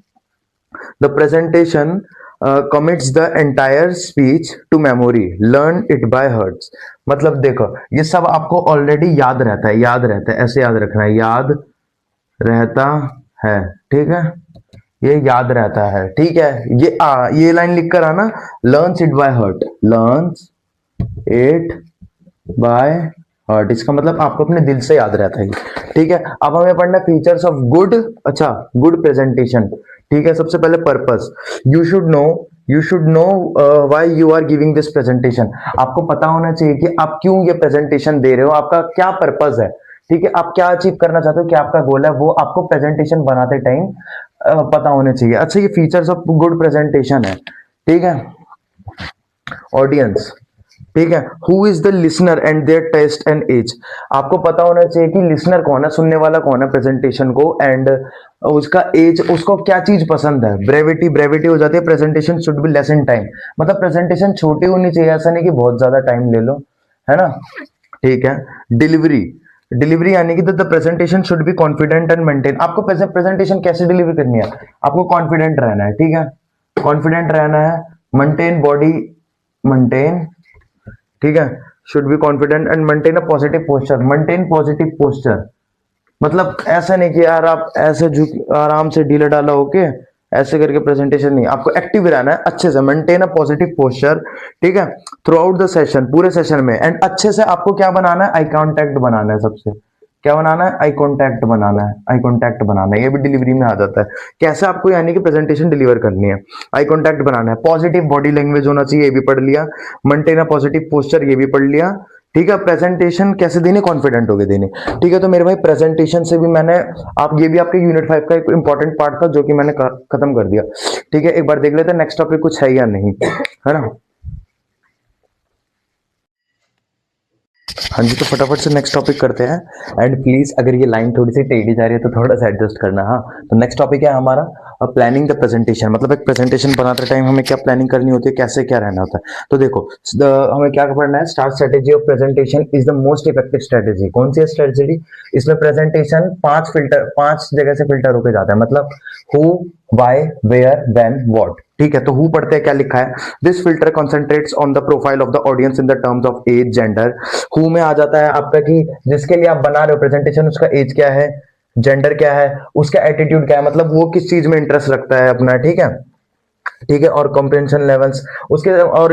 commits the entire speech to memory, learn it by hearts। मतलब देखो, ये सब आपको ऑलरेडी याद रहता है, याद रहता है, ऐसे याद रखना है, याद रहता है, ठीक है, ये याद रहता है, ठीक है। ये लाइन लिख कर आना, learns it by heart, learns it by heart, इसका मतलब आपको अपने दिल से याद रहता है, ठीक है। अब हमें पढ़ना फीचर्स ऑफ गुड, अच्छा, गुड प्रेजेंटेशन, ठीक है। सबसे पहले purpose, you should know why you are giving this presentation. आपको पता होना चाहिए कि आप क्यों ये प्रेजेंटेशन दे रहे हो, आपका क्या पर्पस है, ठीक है, आप क्या अचीव करना चाहते हो, क्या आपका गोल है, वो आपको प्रेजेंटेशन बनाते टाइम पता होने चाहिए। अच्छा, ये फीचर्स ऑफ गुड प्रेजेंटेशन है, ठीक है। ऑडियंस, ठीक है, who is the listener and their taste and age. आपको पता होना चाहिए कि लिसनर कौन है, सुनने वाला कौन है प्रेजेंटेशन को, एंड उसका एज, उसको क्या चीज पसंद है। ब्रेविटी हो जाती है, presentation should be less in time, मतलब प्रेजेंटेशन छोटी होनी चाहिए, ऐसा नहीं कि बहुत ज्यादा टाइम ले लो, है ना, ठीक है। डिलीवरी यानी कि the presentation should be confident and maintain. आपको प्रेजेंटेशन कैसे डिलीवर करनी है? आपको कॉन्फिडेंट रहना है, ठीक है, कॉन्फिडेंट रहना है, मेंटेन, ठीक है, should be confident and maintain a positive posture. Maintain positive posture मतलब ऐसा नहीं कि यार आप ऐसे झुक आराम से ढीला डाला होके ऐसे करके प्रेजेंटेशन, नहीं, आपको एक्टिव रहना है अच्छे से, मेंटेन अ पॉजिटिव पोस्चर, ठीक है, थ्रू आउट द सेशन, पूरे सेशन में। एंड अच्छे से आपको क्या बनाना है? आई कांटेक्ट बनाना है, सबसे क्या बनाना है? आई कांटेक्ट बनाना है, आई कांटेक्ट बनाना है, ये भी डिलीवरी में आ जाता है। कैसे आपको यानी कि प्रेजेंटेशन डिलीवर करनी है, आई कांटेक्ट बनाना है, पॉजिटिव बॉडी लैंग्वेज होना चाहिए, ये भी पढ़ लिया, मेंटेन अ पॉजिटिव पोस्चर, ये भी पढ़ लिया, ठीक है। प्रेजेंटेशन कैसे देनी? कॉन्फिडेंट होके देनी, ठीक है। तो मेरे भाई प्रेजेंटेशन से भी मैंने, आप ये भी आपके यूनिट 5 का एक इंपॉर्टेंट पार्ट था जो कि मैंने खत्म कर दिया, ठीक है। एक बार देख लेते हैं नेक्स्ट टॉपिक कुछ है या नहीं, है ना। हाँ जी, तो फटाफट से नेक्स्ट टॉपिक करते हैं। एंड प्लीज अगर ये लाइन थोड़ी सी टेढ़ी जा रही है तो थोड़ा सा एडजस्ट करना। हाँ, तो नेक्स्ट टॉपिक है हमारा प्लानिंग द प्रेजेंटेशन। मतलब एक प्रेजेंटेशन बनाते टाइम हमें क्या प्लानिंग करनी होती है, कैसे क्या रहना होता है। तो देखो, हमें क्या पढ़ना है, star strategy of presentation is the most effective strategy. कौन सी स्ट्रेटेजी? इसमें प्रेजेंटेशन 5 जगह से फिल्टर होके जाता है, मतलब who, why, where, when, what, ठीक है। तो हु पढ़ते हैं, क्या लिखा है, this filter concentrates on the profile of the audience in the terms of age, gender. Who में आ जाता है आपका कि जिसके लिए आप बना रहे हो प्रेजेंटेशन, उसका एज क्या है, जेंडर क्या है, उसका एटीट्यूड क्या है, मतलब वो किस चीज में इंटरेस्ट रखता है अपना, ठीक है। ठीक है, और कॉम्प्रिहेंशन लेवल्स उसके और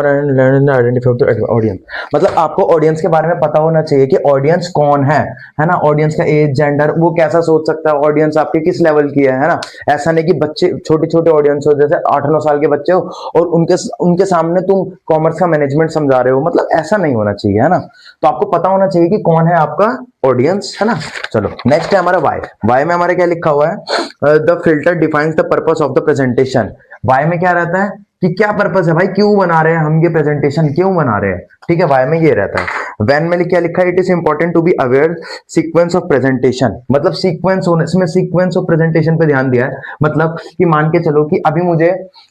आइडेंटिफाई ऑडियंस, मतलब आपको ऑडियंस के बारे में पता होना चाहिए कि ऑडियंस कौन है ना, ऑडियंस का एज जेंडर वो कैसा सोच सकता है, ऑडियंस आपके किस लेवल की है ना। ऐसा नहीं कि बच्चे छोटे छोटे ऑडियंस हो, जैसे 8-9 साल के बच्चे हो और उनके उनके सामने तुम कॉमर्स का मैनेजमेंट समझा रहे हो, मतलब ऐसा नहीं होना चाहिए, है ना। तो आपको पता होना चाहिए कि कौन है आपका ऑडियंस, है ना। चलो नेक्स्ट है हमारा वाई। वाई में हमारे क्या लिखा हुआ है, the filter defines the purpose of the presentation. Why में क्या रहता है कि क्या पर्पस है भाई, क्यों बना रहे हैं हम ये प्रेजेंटेशन, क्यों बना रहे हैं, ठीक है। वाई में ये रहता है। वैन में क्या लिखा है, it is important to be aware sequence of presentation, मतलब सीक्वेंस होने, इसमें सीक्वेंस ऑफ प्रेजेंटेशन पे ध्यान दिया है। मतलब कि मान के चलो कि अभी मुझे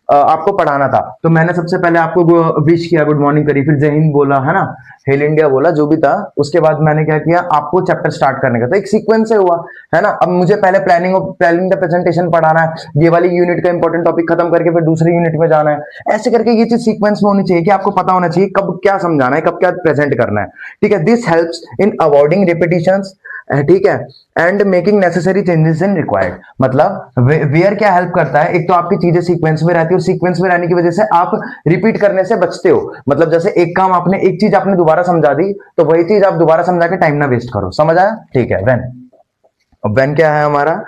आपको पढ़ाना था, तो मैंने सबसे पहले आपको विश किया, गुड मॉर्निंग करी, फिर जय हिंद बोला, है ना, हेल इंडिया बोला, जो भी था। उसके बाद मैंने क्या किया, आपको चैप्टर स्टार्ट करने का, तो एक सीक्वेंस से हुआ, है ना। अब मुझे पहले प्लानिंग द प्रेजेंटेशन पढ़ाना है, ये वाली यूनिट का इंपॉर्टेंट टॉपिक खत्म करके फिर दूसरी यूनिट में जाना है। ऐसे करके ये चीज सीक्वेंस में होनी चाहिए कि आपको पता होना चाहिए कब क्या समझाना है, कब क्या प्रेजेंट करना है, ठीक है। This helps in avoiding repetitions, ठीक है, and making necessary changes in required. मतलब वेयर क्या हेल्प करता है, एक तो आपकी चीजें सीक्वेंस में रहती है और सीक्वेंस में रहने की वजह से आप रिपीट करने से बचते हो। मतलब जैसे एक काम आपने, एक चीज आपने दोबारा समझा दी, तो वही चीज आप दोबारा समझा के टाइम ना वेस्ट करो, समझ आया, ठीक है। व्हेन, अब व्हेन क्या है हमारा,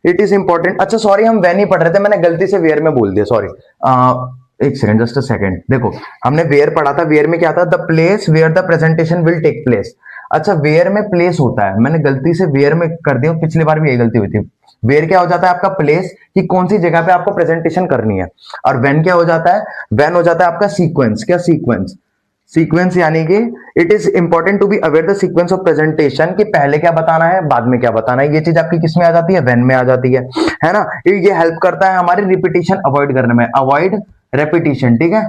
इट इज इंपॉर्टेंट, अच्छा सॉरी हम व्हेन ही पढ़ रहे थे, मैंने गलती से वेयर में बोल दिया, सॉरी। एक सेकंड, जस्ट अ सेकंड, देखो हमने वेयर पढ़ा था, वेयर में क्या था, the place where the presentation will take place. अच्छा वेयर में प्लेस होता है, मैंने गलती से वेयर में कर दिया, पिछली बार भी यही गलती हुई थी। वेयर क्या हो जाता है आपका प्लेस, कि कौन सी जगह पे आपको प्रेजेंटेशन करनी है। और व्हेन क्या हो जाता है, व्हेन हो जाता है आपका सीक्वेंस, क्या सीक्वेंस, सीक्वेंस यानी कि it is important to be aware the sequence of presentation, कि पहले क्या बताना है बाद में क्या बताना है, ये चीज आपकी किस में आ जाती है, व्हेन में आ जाती है ना। ये हेल्प करता है हमारी रिपीटिशन अवॉइड करने में, अवॉइड रेपिटिशन, ठीक है।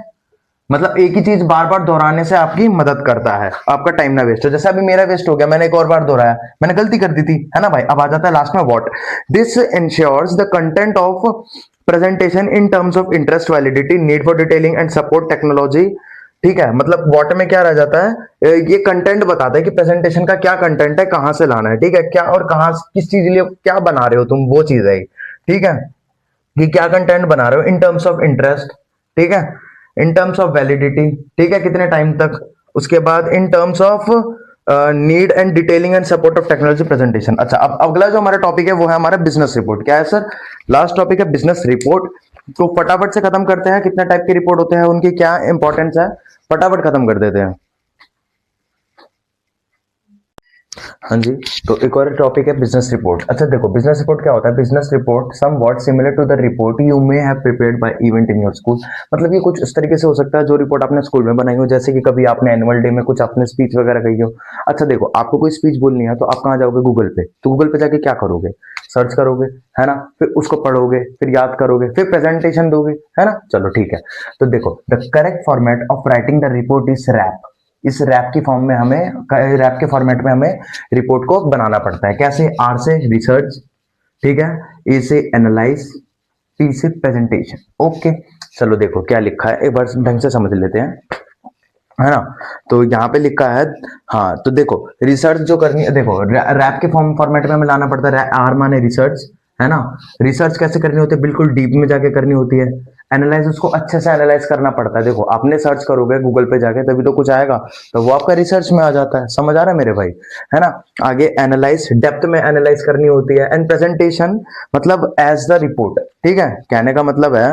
मतलब एक ही चीज बार बार दोहराने से आपकी मदद करता है, आपका टाइम ना वेस्ट हो। जैसे अभी मेरा वेस्ट हो गया, मैंने एक और बार दोहराया, मैंने गलती कर दी थी, है ना भाई। अब आ जाता है लास्ट में what, this ensures the content of presentation in terms of interest, validity, need for detailing and support technology, ठीक है। मतलब व्हाट में क्या रह जाता है, ये कंटेंट बताता है कि प्रेजेंटेशन का क्या कंटेंट है, कहां से लाना है, ठीक है, क्या और कहां किस चीज के लिए क्या बना रहे हो तुम, वो चीज है, ठीक है, कि क्या कंटेंट बना रहे हो इन टर्म्स ऑफ इंटरेस्ट, ठीक है, इन टर्म्स ऑफ वैलिडिटी, ठीक है, कितने टाइम तक, उसके बाद इन terms of need and detailing and support of technology presentation. अच्छा अब अगला जो हमारा टॉपिक है वो है हमारा बिजनेस रिपोर्ट। क्या है सर, लास्ट टॉपिक है बिजनेस रिपोर्ट। तो फटाफट से खत्म करते हैं, कितने टाइप के रिपोर्ट होते हैं, उनकी क्या इंपॉर्टेंस है, फटाफट खत्म कर देते हैं। हाँ जी, तो एक और टॉपिक है बिजनेस रिपोर्ट। अच्छा देखो बिजनेस रिपोर्ट क्या होता है, business report somewhat similar to the report you may have prepared by event in your school. मतलब ये कुछ इस तरीके से हो सकता है जो रिपोर्ट आपने स्कूल में बनाई हो, जैसे कि कभी आपने एनुअल डे में कुछ आपने स्पीच वगैरह कही हो। अच्छा देखो आपको कोई स्पीच बोलनी है तो आप कहाँ जाओगे, गूगल पे। तो गूगल पे जाके क्या करोगे, सर्च करोगे, है ना, फिर उसको पढ़ोगे, फिर याद करोगे, फिर प्रेजेंटेशन दोगे, है ना। चलो ठीक है, तो देखो the correct format of writing the report is rap. इस रैप की फॉर्म में हमें, रैप के फॉर्मेट में हमें रिपोर्ट को बनाना पड़ता है। कैसे, आर से रिसर्च, ठीक है, ए से एनालाइज, पी से प्रेजेंटेशन। ओके चलो देखो क्या लिखा है, एक बार ढंग से समझ लेते हैं, है ना। तो यहाँ पे लिखा है, हाँ तो देखो रिसर्च जो करनी है, देखो रैप के फॉर्मेट में हमें लाना पड़ता है, आर माने रिसर्च, है ना। रिसर्च कैसे करनी होती है, बिल्कुल डीप में जाके करनी होती है। एनालाइज, उसको अच्छे से एनालाइज करना पड़ता है। देखो आपने सर्च करोगे गूगल पे जाके तभी तो कुछ आएगा, तो वो आपका रिसर्च में आ जाता है, समझ आ रहा है मेरे भाई, है ना। आगे एनालाइज, डेप्थ में एनालाइज करनी होती है। एंड प्रेजेंटेशन मतलब एज द रिपोर्ट, ठीक है। कहने का मतलब है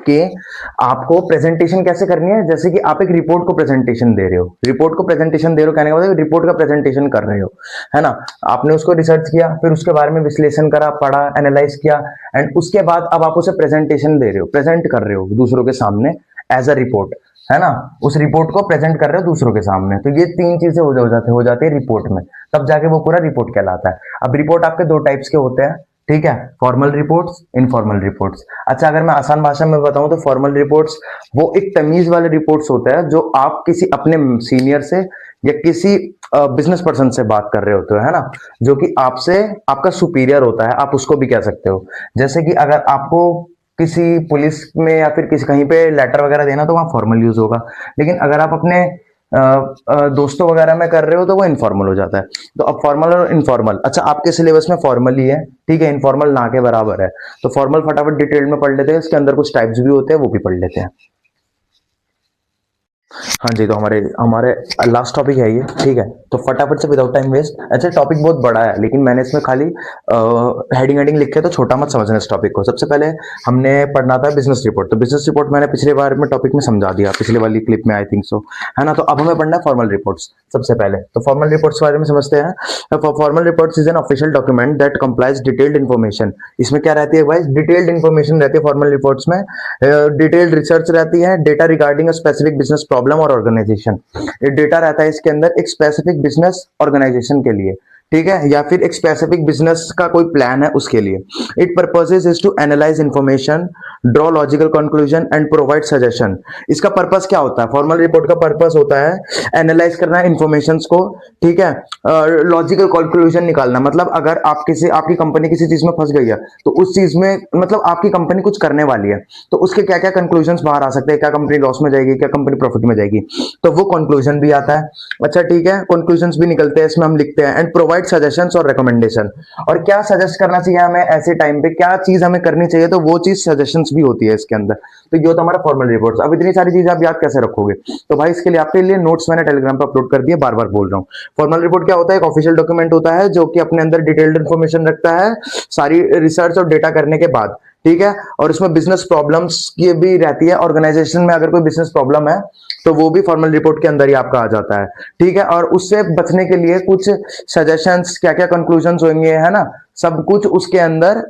कि आपको प्रेजेंटेशन कैसे करनी है, जैसे कि आप एक रिपोर्ट को प्रेजेंटेशन दे रहे हो, रिपोर्ट को प्रेजेंटेशन दे रहे हो, कहने का मतलब रिपोर्ट का प्रेजेंटेशन कर रहे हो, है ना। आपने उसको रिसर्च किया, फिर उसके बारे में विश्लेषण करा, पढ़ा, एनालाइज किया, एंड उसके बाद अब आप उसे प्रेजेंटेशन दे रहे हो, प्रेजेंट कर रहे हो दूसरों के सामने एज अ रिपोर्ट, है ना। उस रिपोर्ट को प्रेजेंट कर रहे हो दूसरों के सामने। तो ये तीन चीजें हो जाती है रिपोर्ट में, तब जाके वो पूरा रिपोर्ट कहलाता है। अब रिपोर्ट आपके दो टाइप्स के होते हैं, ठीक है, फॉर्मल रिपोर्ट्स, इनफॉर्मल रिपोर्ट्स। अच्छा अगर मैं आसान भाषा में बताऊं तो फॉर्मल रिपोर्ट्स वो एक तमीज वाले रिपोर्ट्स होते हैं जो आप किसी अपने सीनियर से या किसी बिजनेस पर्सन से बात कर रहे होते हो, है ना, जो कि आपसे आपका सुपीरियर होता है, आप उसको भी कह सकते हो। जैसे कि अगर आपको किसी पुलिस में या फिर किसी कहीं पे लेटर वगैरह देना तो वहां फॉर्मल यूज होगा, लेकिन अगर आप अपने दोस्तों वगैरह में कर रहे हो तो वो इनफॉर्मल हो जाता है। तो अब फॉर्मल और इनफॉर्मल, अच्छा आपके सिलेबस में फॉर्मल ही है, ठीक है, इनफॉर्मल ना के बराबर है। तो फॉर्मल फटाफट डिटेल में पढ़ लेते हैं, इसके अंदर कुछ टाइप्स भी होते हैं वो भी पढ़ लेते हैं। हाँ जी, तो हमारे हमारे लास्ट टॉपिक है ये, ठीक है। तो फटाफट से विदाउट टाइम वेस्ट, अच्छा टॉपिक बहुत बड़ा है लेकिन मैंने इसमें खाली हेडिंग हेडिंग लिखे, तो छोटा मत समझना इस टॉपिक को। सबसे पहले हमने पढ़ना था बिजनेस रिपोर्ट। तो बिजनेस रिपोर्ट मैंने पिछले बार में टॉपिक में समझा दिया, पिछले वाली क्लिप में आई थिंक सो, है ना। तो अब हमें पढ़ना है फॉर्मल रिपोर्ट्स। सबसे पहले तो फॉर्मल रिपोर्ट्स के बारे में समझते हैं। Formal reports is an official document that complies detailed information. इसमें क्या रहती है भाई, डिटेल्ड इन्फॉर्मेशन रहती है फॉर्मल रिपोर्ट्स में। डिटेल्ड रिसर्च रहती है, data regarding a specific business problem और ऑर्गेनाइजेशन। ये डेटा रहता है इसके अंदर एक स्पेसिफिक बिजनेस ऑर्गेनाइजेशन के लिए, ठीक है, या फिर एक स्पेसिफिक बिजनेस का कोई प्लान है उसके लिए। It purposes is to analyse information, draw logical conclusion and provide suggestion. इसका पर्पस क्या होता है, फॉर्मल रिपोर्ट का पर्पस होता है एनालाइज करना इन्फॉर्मेशन को, ठीक है, लॉजिकल कंक्लूजन निकालना। मतलब अगर आपकी कंपनी किसी चीज में फंस गई है तो उस चीज में मतलब आपकी कंपनी कुछ करने वाली है तो उसके क्या क्या कंक्लूजन बाहर आ सकते हैं, क्या कंपनी लॉस में जाएगी, क्या कंपनी प्रॉफिट में जाएगी, तो वो कंक्लूजन भी आता है। अच्छा ठीक है, कंक्लूजन भी निकलते हैं, इसमें हम लिखते हैं एंड प्रोवाइड सजेशंस और रिकमेंडेशन। और क्या सजेस्ट करना चाहिए हमें ऐसे टाइम पे, क्या चीज हमें करनी चाहिए, तो वो चीज सजेशंस भी होती है इसके अंदर। तो ये तो हमारा फॉर्मल रिपोर्ट्स। अब इतनी सारी चीजें आप याद कैसे रखोगे, तो भाई इसके लिए आपके लिए नोट्स मैंने टेलीग्राम पर अपलोड कर दिए, बार बार बोल रहा हूँ। फॉर्मल रिपोर्ट क्या होता है, एक ऑफिशियल डॉक्यूमेंट होता है जो कि अपने अंदर डिटेल्ड इन्फॉर्मेशन रखता है सारी रिसर्च और डेटा करने के बाद, ठीक है। और इसमें बिजनेस प्रॉब्लम्स की भी रहती है, ऑर्गेनाइजेशन में अगर कोई बिजनेस प्रॉब्लम है तो वो भी फॉर्मल रिपोर्ट के अंदर ही आपका आ जाता है, ठीक है। और उससे बचने के लिए कुछ सजेशंस, क्या क्या कंक्लूजन्स होंगे, है ना, सब कुछ उसके अंदर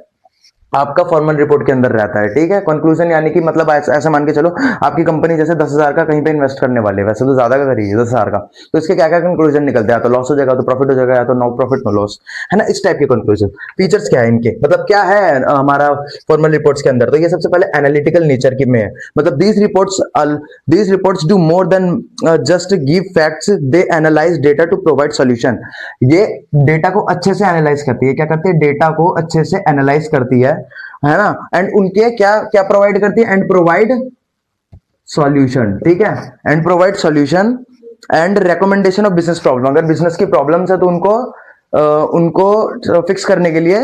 आपका फॉर्मल रिपोर्ट के अंदर रहता है, ठीक है। कंक्लूजन यानी कि मतलब ऐसा मान के चलो आपकी कंपनी जैसे 10,000 का कहीं पे इन्वेस्ट करने वाले, वैसे तो ज्यादा का करिए 10,000 का, तो इसके क्या क्या कंक्लूजन निकलते हैं, या तो लॉस हो जाएगा, तो प्रॉफिट हो जाएगा, या तो नो प्रॉफिट नो लॉस, है ना, इस टाइप के कंक्लूजन। फीचर्स क्या है इनके, मतलब क्या है हमारा फॉर्मल रिपोर्ट्स के अंदर, तो ये सबसे पहले एनालिटिकल नेचर की में है। मतलब these reports do more than just give facts, they analyse data to provide solution. ये डेटा को अच्छे से एनालाइज करती है, क्या करती है, डेटा को अच्छे से एनालाइज करती है ना। एंड उनके क्या क्या प्रोवाइड करती है, एंड प्रोवाइड सॉल्यूशन, ठीक है, and provide solution and recommendation of business problem. अगर बिजनेस की प्रॉब्लम्स है तो उनको फिक्स करने के लिए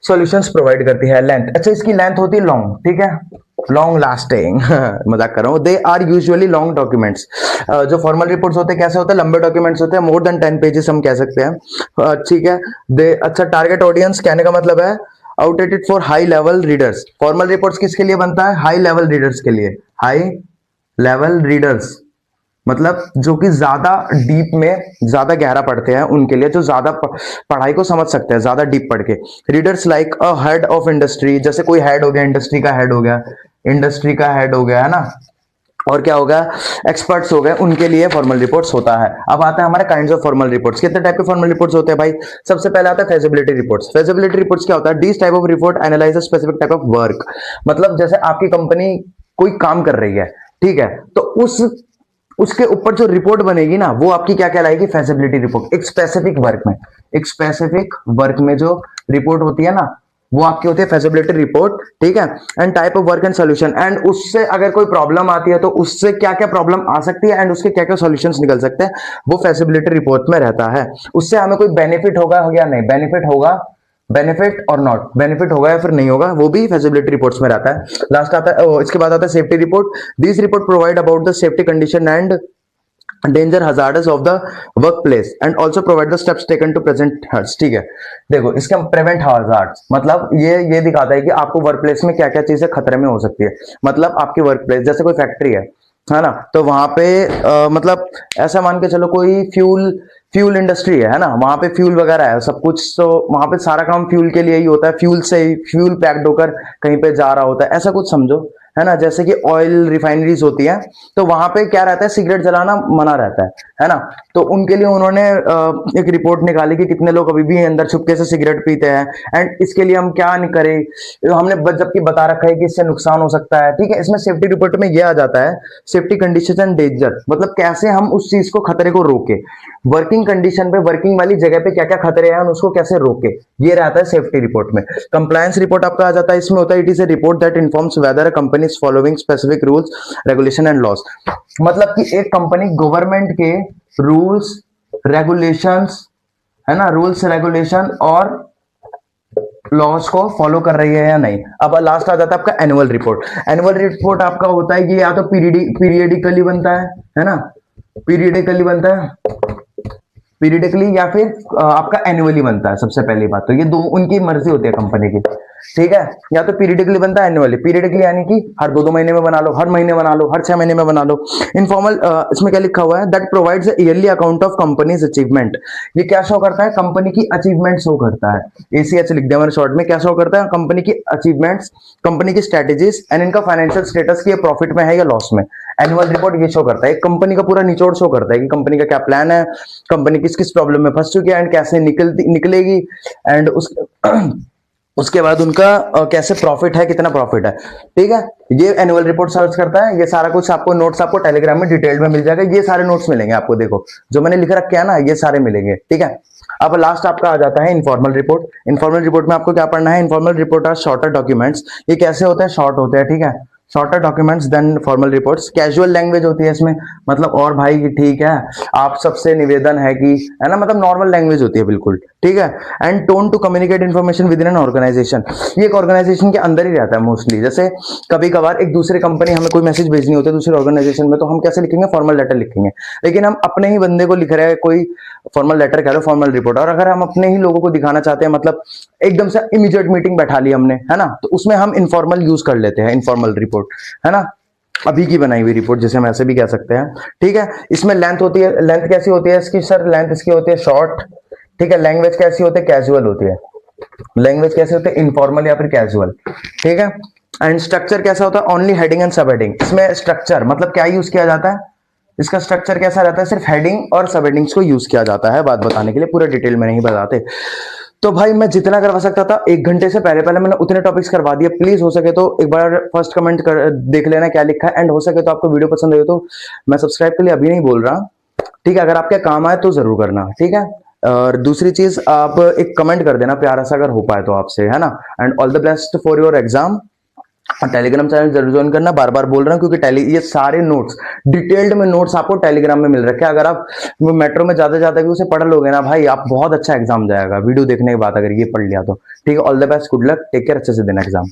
सॉल्यूशंस प्रोवाइड करती है। लेंथ, अच्छा इसकी लेंथ होती है लॉन्ग, ठीक है, लॉन्ग लास्टिंग मजाक कर रहा हूँ। They are usually long documents. जो फॉर्मल रिपोर्ट्स होते हैं कैसे होते हैं, लंबे डॉक्यूमेंट्स होते हैं, मोर देन 10 पेजेस हम कह सकते हैं, ठीक है। दे अच्छा टारगेट ऑडियंस कहने का मतलब है outdated for high level readers. Formal reports किसके लिए बनता है, हाई लेवल रीडर्स के लिए। हाई लेवल रीडर्स मतलब जो कि ज्यादा डीप में ज्यादा गहरा पढ़ते हैं उनके लिए, जो ज्यादा पढ़ाई को समझ सकते हैं ज्यादा डीप पढ़ के। Readers like a head of industry, जैसे कोई हेड हो गया, इंडस्ट्री का हेड हो गया, इंडस्ट्री का हेड हो गया, है ना, और क्या होगा, एक्सपर्ट्स हो गए, उनके लिए फॉर्मल रिपोर्ट्स होता है। अब आता है हमारे काइंड्स ऑफ फॉर्मल रिपोर्ट्स। कितने टाइप के फॉर्मल रिपोर्ट्स होते हैं भाई, सबसे पहले आता है फेजिबिलिटी रिपोर्ट्स। फेजिबिलिटी रिपोर्ट्स क्या होता है, this type of report analyse specific type of work. मतलब जैसे आपकी कंपनी कोई काम कर रही है, ठीक है, तो उसके ऊपर जो रिपोर्ट बनेगी ना वो आपकी क्या कहलाएगी, फेजिबिलिटी रिपोर्ट। एक स्पेसिफिक वर्क में जो रिपोर्ट होती है ना वो आपकी होती है फेजिबिलिटी रिपोर्ट, ठीक है। And type of work and solution, and उससे अगर कोई प्रॉब्लम आती है तो उससे क्या क्या प्रॉब्लम आ सकती है एंड उसके क्या क्या सॉल्यूशंस निकल सकते हैं, वो फेजिबिलिटी रिपोर्ट में रहता है। उससे हमें कोई बेनिफिट होगा या नहीं, बेनिफिट और नॉट, बेनिफिट होगा या फिर नहीं होगा, वो भी फेजिबिलिटी रिपोर्ट्स में रहता है। लास्ट आता है इसके बाद आता है safety report. This report provide about the safety condition and danger hazards of the work place and also provide the steps taken to present hurts, ठीक है। देखो इसका प्रिवेंट हजार्ड्स मतलब ये दिखाता है कि आपको वर्क प्लेस में क्या क्या चीजें खतरे में हो सकती है। मतलब आपकी वर्क प्लेस जैसे कोई फैक्ट्री है ना, तो वहां पे मतलब ऐसा मान के चलो कोई फ्यूल इंडस्ट्री है ना, वहां पे फ्यूल वगैरह है सब कुछ, तो वहां पे सारा काम फ्यूल के लिए ही होता है, फ्यूल पैक्ड होकर कहीं पे जा रहा होता है, ऐसा कुछ समझो, है ना। जैसे कि ऑयल रिफाइनरीज होती है तो वहां पे क्या रहता है, सिगरेट जलाना मना रहता है ना। तो उनके लिए उन्होंने एक रिपोर्ट निकाली कि कितने लोग अभी भी अंदर छुपके से सिगरेट पीते हैं एंड इसके लिए हम क्या नहीं करें, हमने जबकि बता रखा है कि इससे नुकसान हो सकता है, ठीक है। इसमें सेफ्टी रिपोर्ट में यह आ जाता है सेफ्टी कंडीशन एंड डेंजर, मतलब कैसे हम उस चीज को खतरे को रोके। वर्किंग कंडीशन पे, वर्किंग वाली जगह पे क्या क्या खतरे हैं, उसको कैसे रोके, ये रहता है सेफ्टी रिपोर्ट में। कंप्लायंस रिपोर्ट आपका आ जाता है, इसमें होता है it is a report that informs weather a company is following specific rules regulation and loss. मतलब कि एक कंपनी गवर्नमेंट के रूल्स रेगुलेशंस, है ना, रूल्स रेगुलेशन और लॉस को फॉलो कर रही है या नहीं। अब लास्ट आ जाता है आपका एनुअल रिपोर्ट। एनुअल रिपोर्ट आपका होता है कि या तो पीरियडिकली बनता है ना, पीरियडिकली बनता है, पीरियडिकली, या फिर आपका एनुअली बनता है। सबसे पहली बात तो ये दो उनकी मर्जी होती है कंपनी की, ठीक है। या तो पीरियडिकली बनता है, एनुअली। पीरियडिकली यानी कि हर 2-2 महीने में बना लो, हर महीने बना लो, हर 6 महीने में बना लो। इनफॉर्मल, इसमें क्या लिखा हुआ है, that provides yearly account of companies achievement. ये क्या शो करता है, कंपनी की अचीवमेंट शो करता है। एसीएच लिख दिया मैंने शॉर्ट में। क्या शो करता है, कंपनी की अचीवमेंट्स, कंपनी की स्ट्रेटेजीज एंड इनका फाइनेंशियल स्टेटस की प्रॉफिट में है या लॉस में। एनुअल रिपोर्ट ये शो करता है, कंपनी का पूरा निचोड़ शो करता है कि कंपनी का क्या प्लान है, कंपनी किस किस प्रॉब्लम में फंस चुकी है एंड कैसे निकलेगी, एंड उसके बाद उनका कैसे प्रॉफिट है, कितना प्रॉफिट है, ठीक है। ये एनुअल रिपोर्ट सर्च करता है। ये सारा कुछ आपको नोट्स आपको टेलीग्राम में डिटेल में मिल जाएगा। ये सारे नोट्स मिलेंगे आपको, देखो जो मैंने लिख रखा है ना, ये सारे मिलेंगे, ठीक है। अब लास्ट आपका आ जाता है इनफॉर्मल रिपोर्ट। इनफॉर्मल रिपोर्ट में आपको क्या पढ़ना है, informal report are shorter documents. ये कैसे होते हैं, शॉर्ट होते हैं, ठीक है। Shorter documents than formal reports. Casual language होती है इसमें, मतलब और भाई कि ठीक है आप सबसे निवेदन है कि, है ना, मतलब नॉर्मल लैंग्वेज होती है बिल्कुल, ठीक है। And tone to communicate information with in an organisation. ये एक ऑर्गेनाइजेशन के अंदर ही रहता है मोस्टली। जैसे कभी कभार एक दूसरे कंपनी हमें कोई मैसेज भेजनी होती है दूसरे ऑर्गेनाइजेशन में, तो हम कैसे लिखेंगे, फॉर्मल लेटर लिखेंगे। लेकिन हम अपने ही बंदे को लिख रहे हैं कोई फॉर्मल लेटर, कह लो फॉर्मल रिपोर्ट। और अगर हम अपने ही लोगों को दिखाना चाहते हैं, मतलब एकदम से इमीडिएट मीटिंग बैठा ली हमने, है ना, तो उसमें हम इनफॉर्मल यूज कर लेते हैं, इनफॉर्मल रिपोर्ट, है ना, अभी की बनाई हुई रिपोर्ट जिसे हम ऐसे भी कह सकते हैं, ठीक है। इसमें लेंथ होती है, लेंथ कैसी होती है इसकी सर, लेंथ इसकी होती है शॉर्ट, ठीक है। लैंग्वेज कैसी होती है, कैजुअल होती है। लैंग्वेज कैसे होते हैं, इनफॉर्मल या फिर कैजुअल, ठीक है। एंड स्ट्रक्चर कैसा होता है, ओनली हेडिंग एंड सब हेडिंग। इसमें स्ट्रक्चर मतलब क्या यूज किया जाता है, इसका स्ट्रक्चर कैसा रहता है, सिर्फ हेडिंग और सब हेडिंग्स को यूज किया जाता है बात बताने के लिए, पूरा डिटेल में नहीं बताते। तो भाई मैं जितना करवा सकता था 1 घंटे से पहले पहले मैंने उतने टॉपिक्स करवा दिए। प्लीज हो सके तो एक बार फर्स्ट कमेंट कर देख लेना क्या लिखा है, एंड हो सके तो आपको वीडियो पसंद आई तो मैं सब्सक्राइब के लिए अभी नहीं बोल रहा, ठीक है। अगर आपके काम आए तो जरूर करना, ठीक है। और दूसरी चीज, आप एक कमेंट कर देना प्यारा सा अगर हो पाए तो आपसे, है ना। And all the best for your exam. और टेलीग्राम चैनल जरूर ज्वाइन करना, बार बार बोल रहा हूं क्योंकि ये सारे नोट्स डिटेल्ड में नोट्स आपको टेलीग्राम में मिल रखे हैं। अगर आप मेट्रो में जाते जाते भी उसे पढ़ लोगे ना भाई, आप बहुत अच्छा एग्जाम जाएगा वीडियो देखने के बाद, अगर ये पढ़ लिया तो, ठीक है। All the best, good luck, take care, अच्छे से देना एग्जाम।